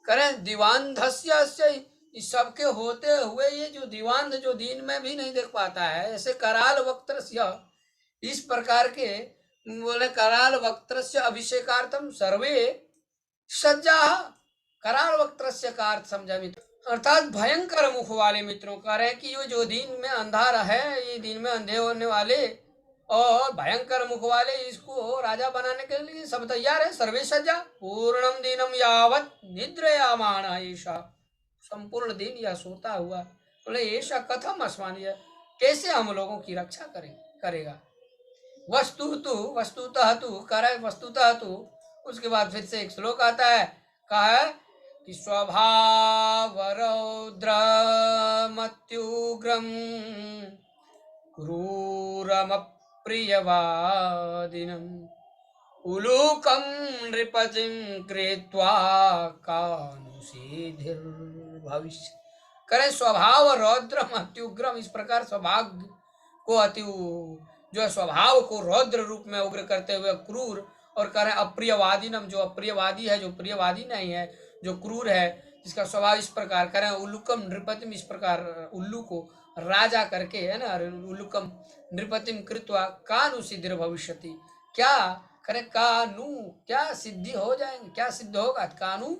करें दिवांधस्य, इस सब के होते हुए ये जो दिवांध जो दिन में भी नहीं देख पाता है, ऐसे कराल वक्त्रस्य, इस प्रकार के बोले कराल वक्त्रस्य अभिषेकार्थम सर्वे सज्जा। कराल वक्त्रस्य का अर्थ समझा मित्र, अर्थात भयंकर मुख वाले मित्रों का रहे कि ये जो दिन में अंधार है, ये दिन में अंधे होने वाले और भयंकर मुख वाले, इसको राजा बनाने के लिए सब तैयार है। सर्वे सज्जा पूर्णम दिनम यावत निद्रयामाण ऐसा, संपूर्ण दिन यह सोता हुआ, बोले ऐसा कथम अस्मानीय, कैसे हम लोगों की रक्षा करेगा। वस्तुतः तू, उसके बाद फिर से एक श्लोक आता है, कहा है कि स्वभाव रौद्रमत्युग्रम क्रूरमप्रियवादिनम् उलूकं नृपतिं कृत्वा कानुषीधिर्भविष्य। करें स्वभाव रौद्रम अत्युग्रम, इस प्रकार स्वभाव को जो स्वभाव को रौद्र रूप में उग्र करते हुए क्रूर, और करें अप्रियवादिनम, जो अप्रियवादी है, जो प्रियवादी नहीं है, जो क्रूर है, जिसका स्वभाव इस प्रकार करें उल्लुकम नृपतिम, इस प्रकार उल्लू को राजा करके, है ना, उल्लुकम नृपतिम कृत्वा कानु सिद्धिर भविष्यति, क्या करें कानु, क्या सिद्धि हो जाएंगे, क्या सिद्ध होगा, कानु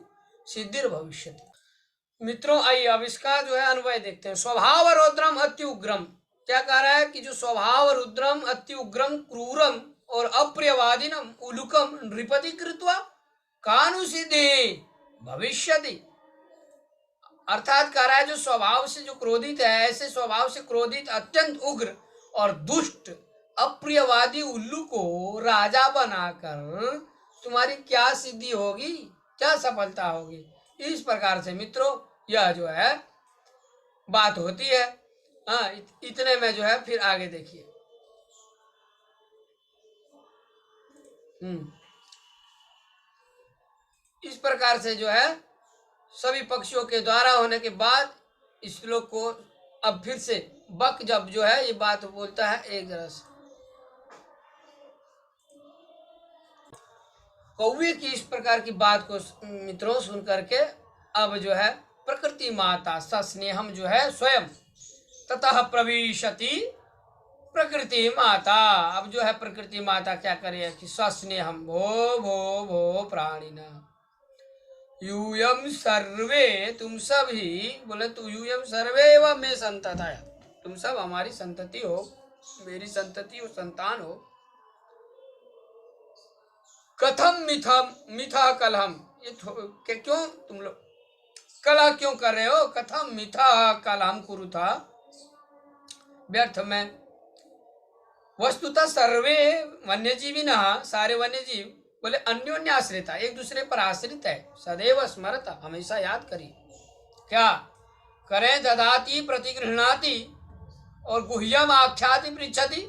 सिद्धिर भविष्यति। मित्रों आइए अब इसका जो है अन्वय देखते हैं। स्वभाव रुद्रम अति उग्रम, क्या कह रहा है कि जो स्वभाव रुद्रम अति उग्रम क्रूरम और अप्रियवादिनम उलुकम नृपति कृत्वा कानु सिद्धि भविष्यति, अर्थात कह रहा है जो स्वभाव से जो क्रोधित है, ऐसे स्वभाव से क्रोधित अत्यंत उग्र और दुष्ट अप्रियवादी उल्लू को राजा बनाकर तुम्हारी क्या सिद्धि होगी, क्या सफलता होगी। इस प्रकार से मित्रों यह जो है बात होती है। हाँ, इतने में जो है फिर आगे देखिए। इस प्रकार से जो है सभी पक्षियों के द्वारा होने के बाद इस श्लोक को अब फिर से बक जब जो है ये बात बोलता है एक तरह से कौवे की इस प्रकार की बात को मित्रों सुन करके अब जो है प्रकृति माता सस्नेहम जो है स्वयं ततः प्रविशति प्रकृति माता, अब जो है प्रकृति माता क्या करे कि सस्नेहम भो भो भो प्राणिना यूयम सर्वे, तुम सब ही, बोले तू यूयम सर्वे व मैं संतता, तुम सब हमारी संतति हो, मेरी संतति हो, संतान हो। कथम मिथा कलहम, ये क्यों तुम लोग कलह क्यों कर रहे हो, कथम मिथा कलहम कुरुथा, व्यर्थ में। वस्तुतः सर्वे वन्यजीवी न, सारे वन्यजीव बोले अन्योन्य आश्रित, एक दूसरे पर आश्रित है। सदैव स्मरता, हमेशा याद करिए, क्या करें, ददाति प्रतिगृह्णाति और गुह्यम आख्याति पृच्छति,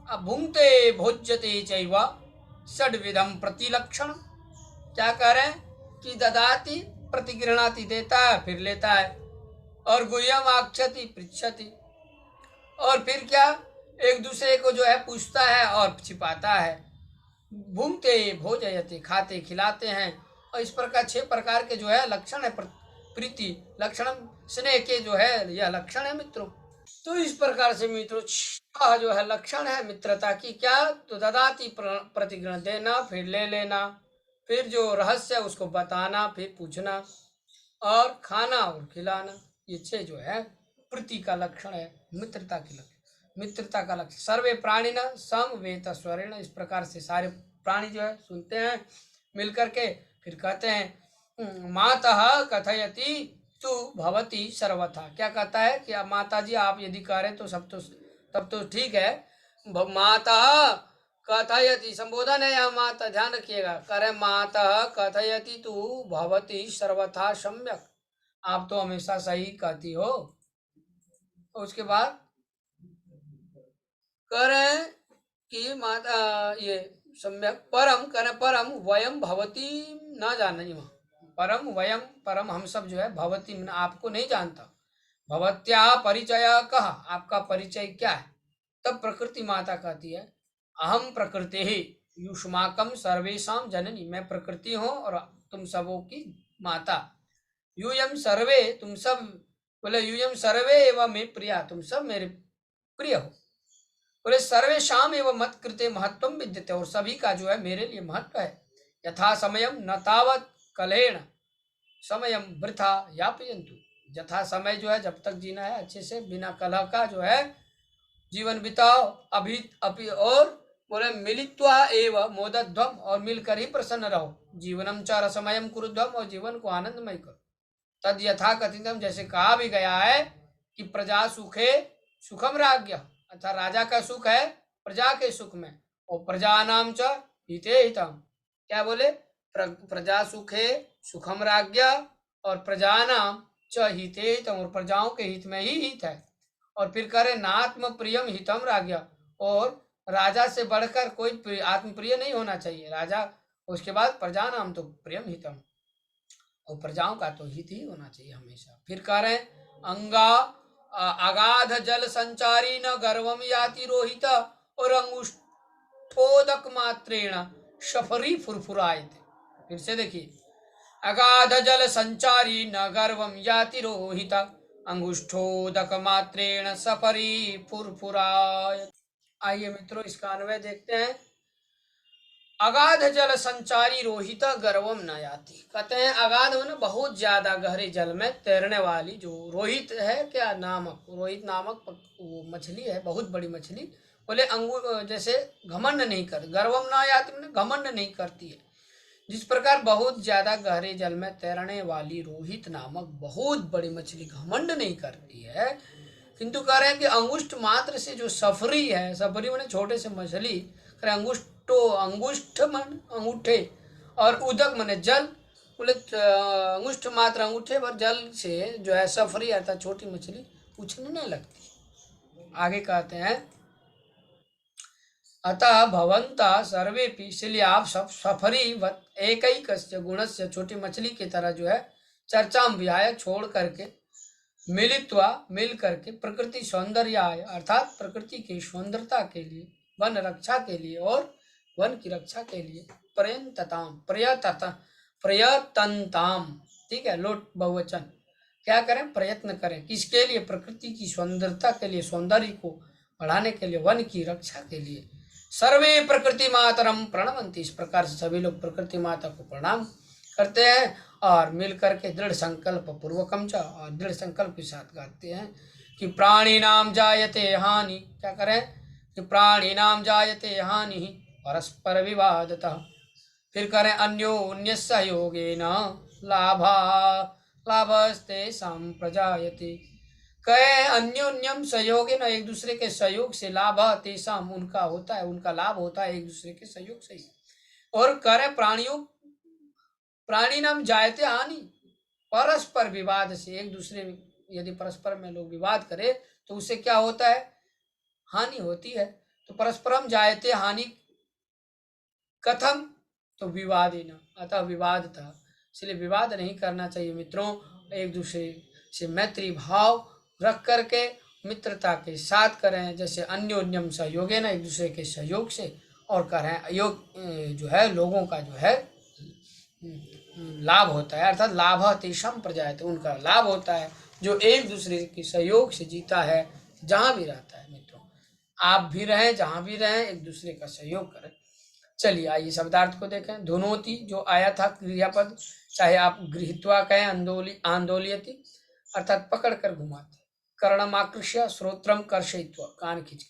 अब भुंक्ते भोज्यते चैव षड्विधम प्रतिलक्षण, क्या करें कि ददाति प्रतिगृह्णाति, देता है फिर लेता है, और गुह्यम आख्याति पृच्छति, और फिर क्या एक दूसरे को जो है पूछता है और छिपाता है। भूमते भोजयते, खाते खिलाते हैं, और इस प्रकार 6 प्रकार के जो है लक्षण है, प्रीति लक्षण स्नेह के जो है यह लक्षण है मित्रों। तो इस प्रकार से मित्रों 6 जो है लक्षण है मित्रता की, क्या तो ददाति प्रतिग्रहण, देना फिर ले लेना, फिर जो रहस्य है उसको बताना फिर पूछना, और खाना और खिलाना, ये 6 जो है प्रीति का लक्षण है, मित्रता के लक्षण। मित्रता का लक्ष्य। सर्वे प्राणी न समवेत स्वरेण, इस प्रकार से सारे प्राणी जो है सुनते हैं मिल करके, फिर कहते हैं मातः कथयति तु भवती सर्वथा। क्या कहता है कि अब माता जी आप यदि कह रहे तो सब तो तब तो ठीक है। माता कथयति संबोधन है यहाँ, माता ध्यान रखिएगा, करे माता कथयति तु भवती सर्वथा सम्यक, आप तो हमेशा सही कहती हो। उसके बाद करें कि माता ये सम्यक परम, करें परम वयम भवती न जानी, परम वयम, परम हम सब जो है, भवती आपको नहीं जानता, भवत्या परिचय कहा, आपका परिचय क्या है। तब प्रकृति माता कहती है अहम प्रकृति ही युष्माकम सर्वेशम जननी, मैं प्रकृति हूँ और तुम सबों की माता। यूयम सर्वे, तुम सब, बोले यूयम सर्वे एवं मे प्रिया, तुम सब मेरे प्रिय हो। बोले सर्वेशाम एवं मत कृते महत्व विद्यते, और सभी का जो है मेरे लिए महत्व है। यथा समयम न तावत कलेण समयम वृथा यापयन्तु, यथा समय जो है जब तक जीना है अच्छे से बिना कलह का जो है जीवन बिताओ। अभी अभी और बोले मिलित्वा एव मोदध्वम, और मिलकर ही प्रसन्न रहो। जीवनम च रसमयम कुरुध्वम, और जीवन को आनंदमय करो। तद यथा कथितम, जैसे कहा भी गया है कि प्रजा सुखे सुखम राज्ञ, अर्थात राजा का सुख है प्रजा के सुख में, और प्रजा नाम च हिते हितम, क्या बोले प्रजा सुखे सुखम राज्ञ और प्रजा नाम च हिते हितम, और प्रजाओं के हित में ही हित है। और फिर करे नात्म प्रियम हितम राज्ञ, और राजा से बढ़कर कोई आत्म प्रिय नहीं होना चाहिए राजा। उसके बाद प्रजा नाम तो प्रियम हितम, और प्रजाओं का तो हित ही होना चाहिए हमेशा। फिर कह रहे अंगा अगाध जल संचारी न गर्वम याति रोहित, और अंगुष्ठोदक मात्रेण शफरी फुरफुरायत। फिर से देखिए, अगाध जल संचारी न गर्वम याति रोहित, अंगुष्ठोदक मात्रेण सफरी फुरफुरायत। आइए मित्रों इसका अन्वय देखते हैं। अगाध जल संचारी रोहित गर्वम न याति, कहते हैं अगाध में बहुत ज्यादा गहरे जल में तैरने वाली जो रोहित है, क्या नामक, रोहित नामक वो मछली है, बहुत बड़ी मछली। बोले जैसे घमंड नहीं कर, गर्वम न याति मैंने घमंड नहीं करती है। जिस प्रकार बहुत ज्यादा गहरे जल में तैरने वाली रोहित नामक बहुत बड़ी मछली घमंड नहीं करती है, किंतु कह रहे हैं कि अंगुष्ठ मात्र से जो सफरी है, सफरी मैंने छोटे से मछली, अंगुष्ठ मन अंगूठे, और उदक मने जल, बोले अंगुष्ठ मात्र अंगूठे पर जल से जो है सफरी अर्थात छोटी मछली उछलने लगती। आगे कहते हैं अतः भवंता सर्वेपि, इसलिए आप सब सफरी एक ही गुणस्य, छोटी मछली की तरह जो है चर्चा विहाय छोड़ करके, मिलित्वा मिल करके, प्रकृति सौंदर्याय अर्थात प्रकृति की सौंदर्यता के लिए, वन रक्षा के लिए और वन की रक्षा के लिए, प्रयतनताम, ठीक है, लोट बहुवचन, क्या करें प्रयत्न करें, किसके लिए, प्रकृति की सौंदर्यता के लिए, सौंदर्य को बढ़ाने के लिए, वन की रक्षा के लिए। सर्वे प्रकृति मातरम प्रणवंती, इस प्रकार से सभी लोग प्रकृति माता को प्रणाम करते हैं और मिल करके दृढ़ संकल्प पूर्वकम च, और दृढ़ संकल्प के साथ गाते हैं कि प्राणी नाम जायते हानि, क्या करें कि प्राणी नाम जायते हानि परस्पर विवादतः। फिर करें अन्योन्य सहयोगेन लाभा लाभस्ते संप्रजायते, कहे अन्योन्यम सहयोगेन, एक दूसरे के सहयोग से, लाभ तेसाम उनका होता है, उनका लाभ होता है एक दूसरे के सहयोग से ही। और करे प्राणी नाम जायते हानि, परस्पर विवाद से, एक दूसरे में यदि परस्पर में लोग विवाद करे तो उससे क्या होता है, हानि होती है। तो परस्परम जायते हानि कथम, तो विवाद ही न, अतः विवाद था, इसलिए विवाद नहीं करना चाहिए मित्रों। एक दूसरे से मैत्री भाव रख करके मित्रता के साथ करें, जैसे अन्योन्यम सहयोग है ना, एक दूसरे के सहयोग से, और करें योग जो है लोगों का जो है लाभ होता है, अर्थात लाभ तेषाम प्रजायते, उनका लाभ होता है जो एक दूसरे के सहयोग से जीता है जहाँ भी रहता है। मित्रों आप भी रहें जहाँ भी रहें, एक दूसरे का सहयोग करें। चलिए आइए शब्दार्थ को देखें। धुनोति जो आया था क्रियापद, चाहे आप गृहीत्वा कहें, आंदोलियति अर्थात पकड़ कर घुमाते, कर्णमाकृष्य श्रोत्रम कर्षयित्वा, कान खींच।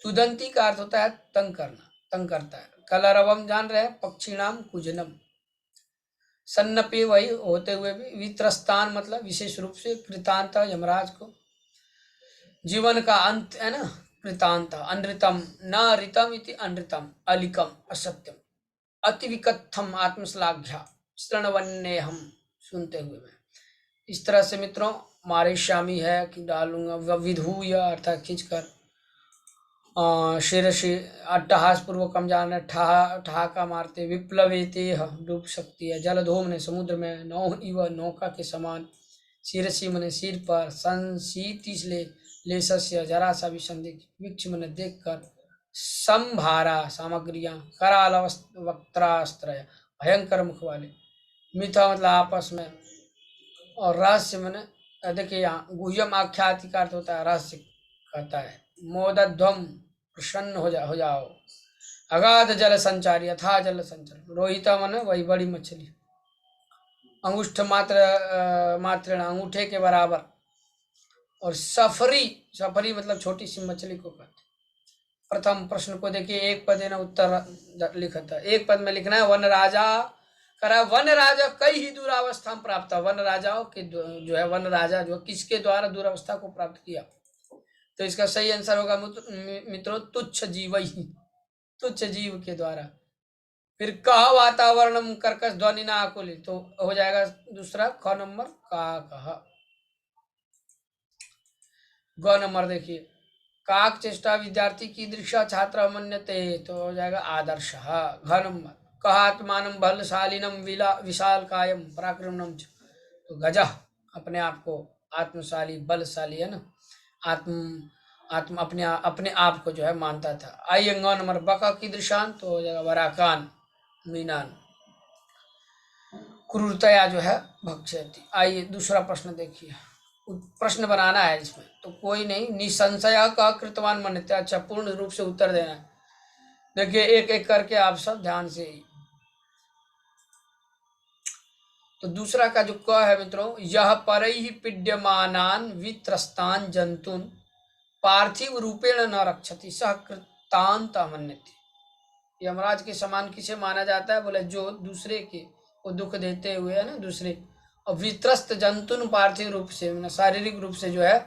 तुदंती का अर्थ होता है तंग करना, तंग करता है। कलरवम जान रहे हैं, पक्षीणाम कुजनम। सन्नपे वही होते हुए भी, वित्रस्तान मतलब विशेष रूप से, कृतांत यमराज को, जीवन का अंत है ना, कृतांत। अनृतम न ऋतम इति अनृतम, अलिकम असत्यम, अति विकथम आत्मश्लाघ्या श्रणवन्य हम, सुनते हुए मैं। इस तरह से मित्रों मारे शामी है कि डालूंगा, विधूय अर्थात खींचकर, शिरसि अट्टहास पूर्वक हम जान रहे, ठहाका मारते, विप्लवेते डूब सकती है, जलधूम ने समुद्र में, नौ इव नौका के समान, शिरसि मने सिर पर, संशीति ले सस्य जरा सा भी संदिग्ध, विक्ष मने देख कर, संभारा सामग्रियां, कराल वक्त्रास्त्र भयंकर मुख वाले, मिथा मतलब आपस में, और रहस्य मने देखिए यहाँ गुह्यम आख्याति का अर्थ होता है रहस्य कहता है। मोदध्वम प्रसन्न हो जाओ, अगाध जल संचारी अथा जल संचार, रोहिता मन वही बड़ी मछली, अंगुष्ठ मात्र अंगूठे के बराबर, और सफरी मतलब छोटी सी मछली को कहते। प्रथम प्रश्न को देखिए, एक पद ने उत्तर लिखा था, एक पद में लिखना है वन राजा करा, वन राजा कई ही दुरावस्था प्राप्त, वन राजाओं के जो है, वन राजा जो किसके द्वारा दुरावस्था को प्राप्त किया, तो इसका सही आंसर होगा मित्रों तुच्छ जीव ही, तुच्छ जीव के द्वारा। फिर कह वातावरणम कर्कश ध्वनि ना आकुलित, तो हो जाएगा दूसरा ख नंबर का कह। ग नंबर देखिए, काक चेष्टा विद्यार्थी की दृक्षा छात्र मन्यते, तो हो जाएगा आदर्श। घ नंबर कहात्मान बलशालिनम विशाल कायम पराक्रमणम, तो गजा अपने आप को आत्मशाली बलशाली है ना, आत्म अपने आप को जो है मानता था। आई अंग नंबर बका की दृशान, तो हो जाएगा वराकान मीनान, क्रूरतया जो है भक्षयति। आइए दूसरा प्रश्न देखिए, प्रश्न बनाना है इसमें, तो कोई नहीं, निसंशय का कृतवान मन्यते, अच्छा पूर्ण रूप से उत्तर देना है। देखिए एक एक करके आप सब ध्यान से। तो दूसरा का जो क है मित्रों, यह परैहि पीड्यमानान वित्रस्तान जंतुन पार्थिव रूपेण न रक्षति सह कृतांत मन्यते। यमराज के समान किसे माना जाता है, बोले जो दूसरे के को दुख देते हुए है ना, दूसरे, और वित्रस्त जंतुन पार्थिव रूप से, शारीरिक रूप से जो है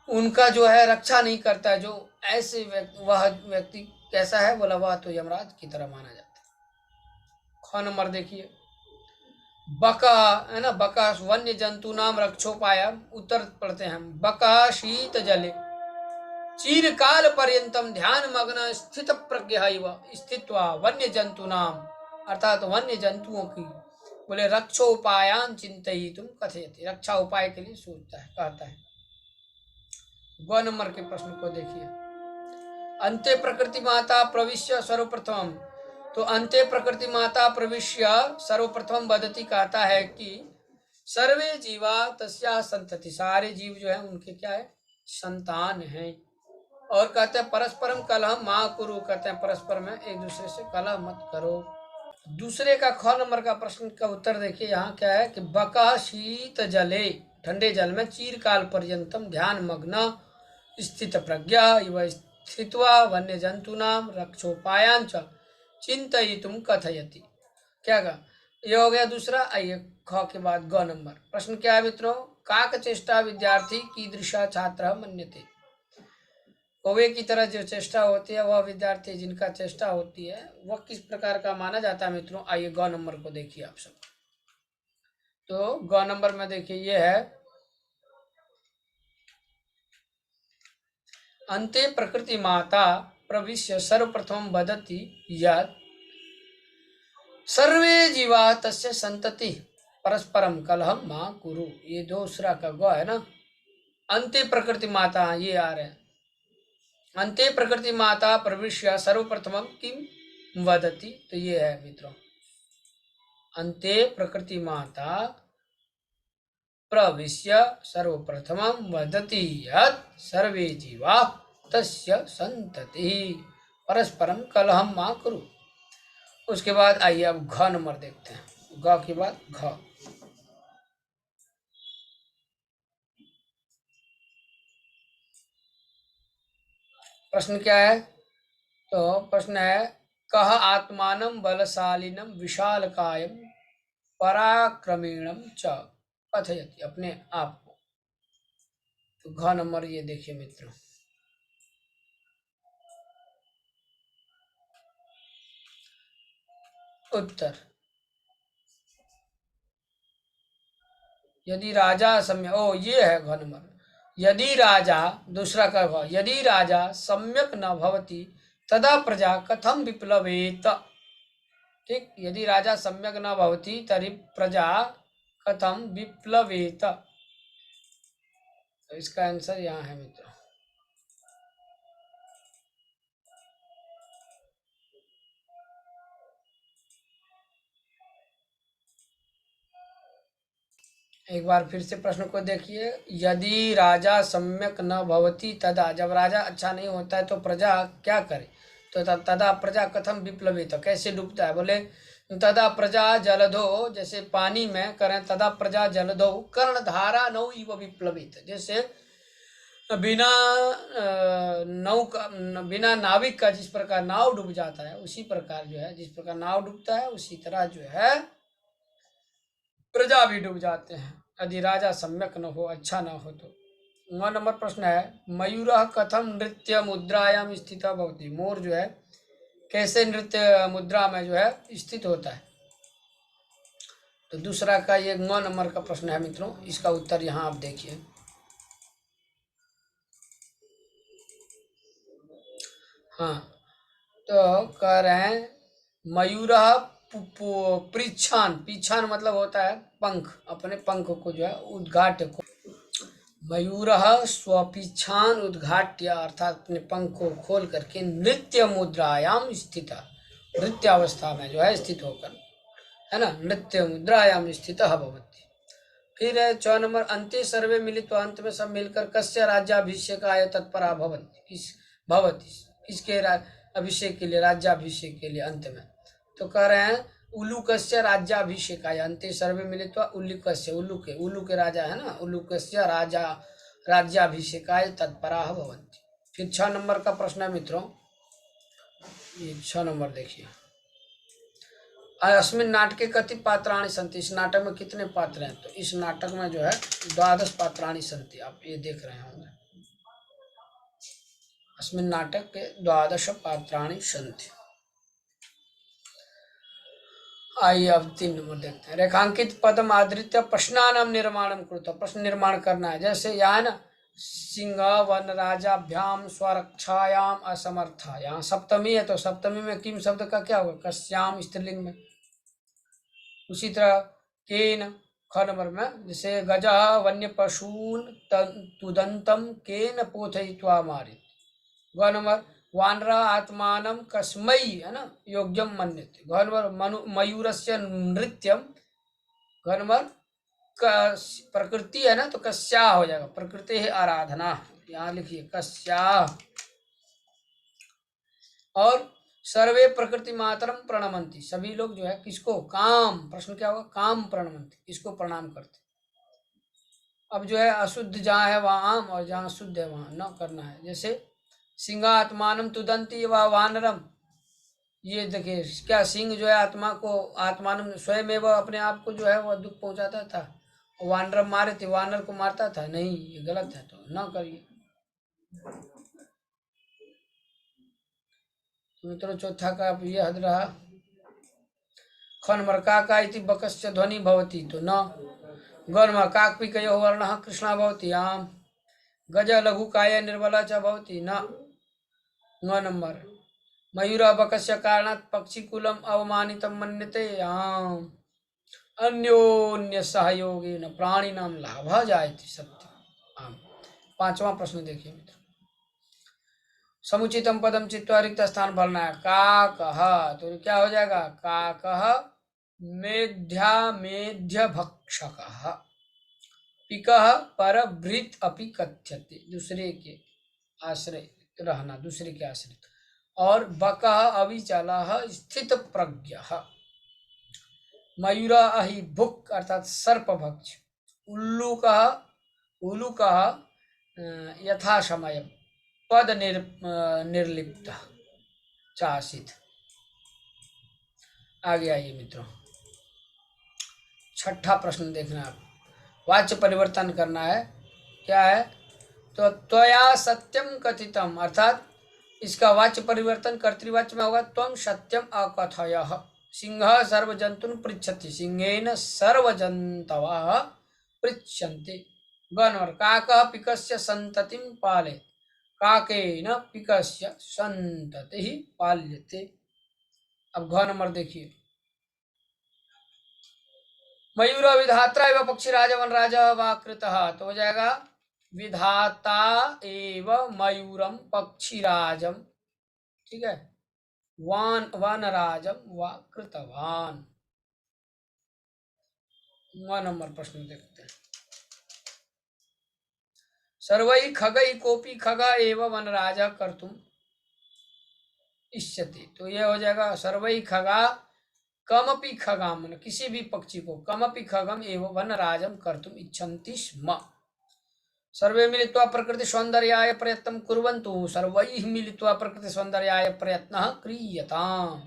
उनका जो है रक्षा नहीं करता है, जो ऐसे वह व्यक्ति कैसा है, बोला वह तो यमराज की तरह माना जाता है। ख नंबर देखिए, बका है ना, बका वन्य जंतु नाम रक्षोपाय, उत्तर पढ़ते हैं हम, बका शीत जले चीरकाल पर्यंतम ध्यान मग्न स्थित प्रज्ञा स्थित्वा वन्य जंतु नाम, अर्थात वन्य जंतुओं की बोले रक्षोपायान चिंतयितुम कथयति, रक्षा उपाय के लिए सोचता है, कहता है। ग नंबर के प्रश्न को देखिए, अंते प्रकृति माता प्रविश्य सर्वप्रथम, तो अंते प्रकृति माता प्रविश्य सर्वप्रथम वदति कहता है कि सर्वे जीवा तस्या संतति, सारे जीव जो है उनके क्या है, संतान हैं। और कहते हैं परस्परम कलह माँ कुरु, कहते हैं परस्पर में एक दूसरे से कलह मत करो। दूसरे का ख नंबर का प्रश्न का उत्तर देखिए, यहाँ क्या है कि बका शीत जले, ठंडे जल में चीरकाल पर्यंतम ध्यान मग्न स्थित प्रज्ञा इव स्थित्वा वन्य जंतु नाम रक्षोपायांच चिंतयितुम कथयति। क्या कहा, ये हो गया दूसरा। आइए ख के बाद ग नंबर प्रश्न क्या है मित्रों, काक चेष्टा विद्यार्थी कीदृशा छात्र मन्यते, कौवे की तरह जो चेष्टा होती है वह विद्यार्थी जिनका चेष्टा होती है वह किस प्रकार का माना जाता है मित्रों। आइए ग नंबर को देखिए आप सब। तो ग नंबर में देखिए ये है, अंते प्रकृति माता प्रविश्य सर्वप्रथम वदति यत् सर्वे जीवा तस्य संतति परस्परम कलहम मा कुरु, ये दूसरा का ग है ना। अंते प्रकृति माता, ये आ रहे हैं, अंते प्रकृति माता प्रविश्य सर्वप्रथम किम वदति, तो ये है मित्रों, अंते प्रकृति माता प्रविश्य सर्वप्रथमं वदति यत् सर्वे जीवा तस्य संतति परस्परम कलहम मा कुरु। उसके बाद आइए अब घ नंबर देखते हैं, ग के बाद घ। प्रश्न क्या है? तो प्रश्न है कह आत्मानं बलशालिनं विशालकायं पराक्रमेणं च कथयति, अपने आप को। तो घ नंबर ये देखिए मित्रों, उत्तर यदि राजा सम्यक, ओ ये है घ नंबर, यदि राजा, दूसरा का घ, यदि राजा सम्यक न भवति तदा प्रजा कथम विप्लवेत। ठीक, यदि राजा सम्यक न भवति तर्हि प्रजा कथम विप्लवेत। तो इसका आंसर यहाँ है मित्रों। एक बार फिर से प्रश्न को देखिए, यदि राजा सम्यक न भवति तदा, जब राजा अच्छा नहीं होता है तो प्रजा क्या करे? तो तदा प्रजा कथम विप्लवित, तो कैसे डूबता है? बोले तदा प्रजा जलधो, जैसे पानी में करें, तदा प्रजा जलधो कर्णधारा नौ इव विप्लवित, जैसे बिना नौका, बिना नाविक का जिस प्रकार नाव डूब जाता है, उसी प्रकार जो है, जिस प्रकार नाव डूबता है उसी तरह जो है प्रजा भी डूब जाते हैं यदि राजा सम्यक न हो, अच्छा न हो तो। 9 नंबर प्रश्न है मयूरः कथम नृत्य मुद्रायाम स्थित भवति, मोर जो है कैसे नृत्य मुद्रा में जो है स्थित होता है? तो दूसरा का ये 9 नंबर का प्रश्न है मित्रों, इसका उत्तर यहाँ आप देखिए। हाँ, तो कह रहे हैं मयूरः पृच्छान, पीछान मतलब होता है पंख, अपने पंख को जो है उद्घाट्य को, मयूरः स्वपीछान उद्घाट्य, अर्थात अपने पंख को खोल करके नृत्य मुद्रायाम स्थित, नृत्य अवस्था में जो है स्थित होकर, है ना, नृत्य मुद्रायाम स्थित भवति। फिर है 6 नंबर अंते सर्वे मिलित्वा, अंत में सब मिलकर कस्य राज्याभिषेकाय तत्परा भवन्ति, किस भवति, किसके अभिषेक के लिए, राज्याभिषेक के लिए अंत में। तो कह रहे हैं उल्लूकस्य राज्याभिषेकाय, अंते सर्वे मिलित्वा उल्लूकस्य, उल्लू के राजा है ना, उल्लूकस्य राजा राज्याभिषेकाय तत्परा भवन्ति। फिर 6 नंबर का प्रश्न है मित्रों, ये 6 नंबर देखिए, अस्मिन् नाटके कति पात्राणि सन्ति, इस नाटक में कितने पात्र हैं? तो इस नाटक में जो है 12 पात्राणि सन्ति, आप ये देख रहे होंगे, अस्मिन् नाटक के 12 पात्राणि सन्ति। आइए अब 3 नंबर देखते हैं, रेखांकित पदम आधृत्य प्रश्नानाम निर्माणम कृत, प्रश्न निर्माण करना है। जैसे यहाँ ना सिंह वन राजाभ्याम स्वरक्षायाम असमर्था, यहाँ सप्तमी है तो सप्तमी में किम शब्द का क्या होगा? कस्याम, स्त्रीलिंग में। उसी तरह केन, ख नंबर में, जैसे गजः वन्य पशून तुदंतम केन पोथयित्वा मारित। ग नंबर वानरा आत्मानं कस्मै, है ना, योग्यम मन्यते। घ नंबर मयूरस्य नृत्यम, घ नंबर प्रकृति है ना, तो कस्या हो जाएगा, प्रकृति है आराधना, यहाँ लिखिए कस्या। और सर्वे प्रकृति मातरम प्रणमंती, सभी लोग जो है किसको? काम, प्रश्न क्या होगा? काम प्रणमंती, इसको प्रणाम करते। अब जो है अशुद्ध जहाँ है वहाँ आम, और जहाँ शुद्ध है वहाँ न करना है। जैसे सिंहात्मानम तुदंती व वानरम, ये देखिए क्या, सिंह जो है आत्मा को, आत्मान स्वयं एवं अपने आप को जो है वह दुख पहुंचाता था, वानर मारे थे, वानर को मारता था, नहीं, ये गलत है, तो न करिए। मित्रों चौथा का ये हद रहा। खन का इति बकस्य ध्वनि भवति, तो न। गण काक पिकयो वर्णः कृष्णा भवति, आम। गज लघु काय निर्बला च भवति, न। 9 नंबर मयूर बकस्य कारणात् पक्षिकुलम अवमानितं मन्यते, आम। अन्योन्य सहयोगेन प्राणिनां लाभः जायते, सत्य, आम। 5वां प्रश्न देखिए मित्र, समुचितम पदम चित्वा रिक्त स्थान भरना है। का कह, तो क्या हो जाएगा? का कह मेध्या मेध्य भक्षक, पिकः पर भृत अपि कथ्यते, दूसरे के आश्रय रहना, दूसरे के आश्रय। और बकः अविचलः स्थित प्रज्ञः, मयूर अहि भुक् अर्थात सर्प भक्ष, उल्लूकः यथा समय पद निर्लिप्त चासित। आगे आइए मित्रों, छठा प्रश्न देखना आप, वाच्य परिवर्तन करना है। क्या है? तो त्वया सत्यम कथितम, अर्थात इसका वाच्य परिवर्तन कर्तृवाच्य में होगा त्वं सत्यम अकथयः। सिंह सर्वजंतुन पृच्छति, सिंहेन सर्वजन्तवः पृच्छन्ति। गणवर काकः पिकस्य सन्ततिं पाले, काकेन पिकस्य सन्ततिः पाल्यते। अब घ नंबर देखिए, मयूर विधात्रा एवं पक्षीराज वनराज वाकृतः, तो हो जाएगा विधाता एव मयूरम पक्षीराजम, ठीक है, वनराजम वा कृतवान। 9 नंबर प्रश्न देखते हैं, सर्वै खगै कोपी खगा एव वनराज कर्तुम इष्यति, तो यह हो जाएगा सर्वै खगा कमपि खगाम, किसी भी पक्षी को, कमपि खगम एव वनराजम कर्तुम इच्छन्ति स्म। सर्वे मिलित्वा प्रकृति सौंदर्याय प्रयत्नं कुर्वन्तु, सर्वैः मिलित्वा प्रकृति सौंदर्याय प्रयत्नः क्रियताम्।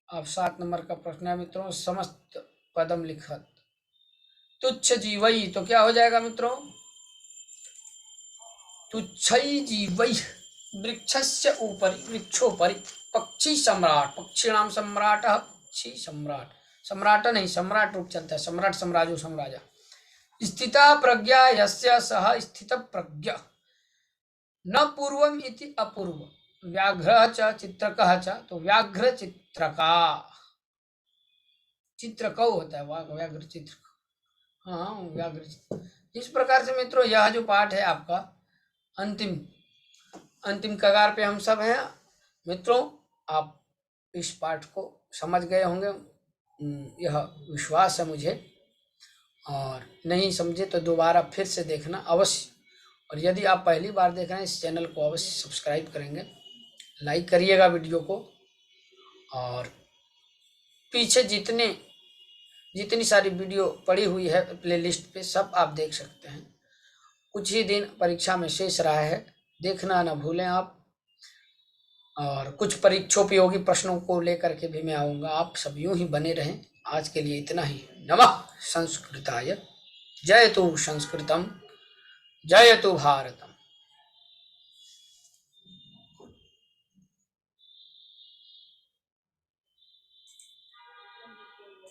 अब 7 नंबर का प्रश्न है मित्रों, समस्त पदम लिखत तुच्छ जीवई, तो क्या हो जाएगा मित्रों? तुच्छै जीवै वृक्षस्य उपरि, वृक्षोपरि पक्षी सम्राट, पक्षिणाम सम्राट पक्षी सम्राट, सम्राट नहीं सम्राट रूप चलता है, सम्राट सम्राजो सम्राजा। स्थिता प्रज्ञा यस्य सह स्थित प्रज्ञ, न पूर्वम इति अपूर्व, व्याघ्र च चित्रकः च, तो व्याघ्र चित्रका, चित्रकौ होता है व्याघ्र चित्र, हाँ व्याघ्र चित्र। इस प्रकार से मित्रों यह जो पाठ है आपका अंतिम कगार पे हम सब हैं मित्रों। आप इस पाठ को समझ गए होंगे, यह विश्वास है मुझे, और नहीं समझे तो दोबारा फिर से देखना अवश्य। और यदि आप पहली बार देख रहे हैं इस चैनल को अवश्य सब्सक्राइब करेंगे, लाइक करिएगा वीडियो को, और पीछे जितनी सारी वीडियो पड़ी हुई है प्लेलिस्ट पे सब आप देख सकते हैं। कुछ ही दिन परीक्षा में शेष रहा है, देखना ना भूलें आप, और कुछ परीक्षोपयोगी प्रश्नों को लेकर के भी मैं आऊँगा। आप सब यूँ ही बने रहें। आज के लिए इतना ही। नमः संस्कृताय, जयतु संस्कृतम, जयतु भारत।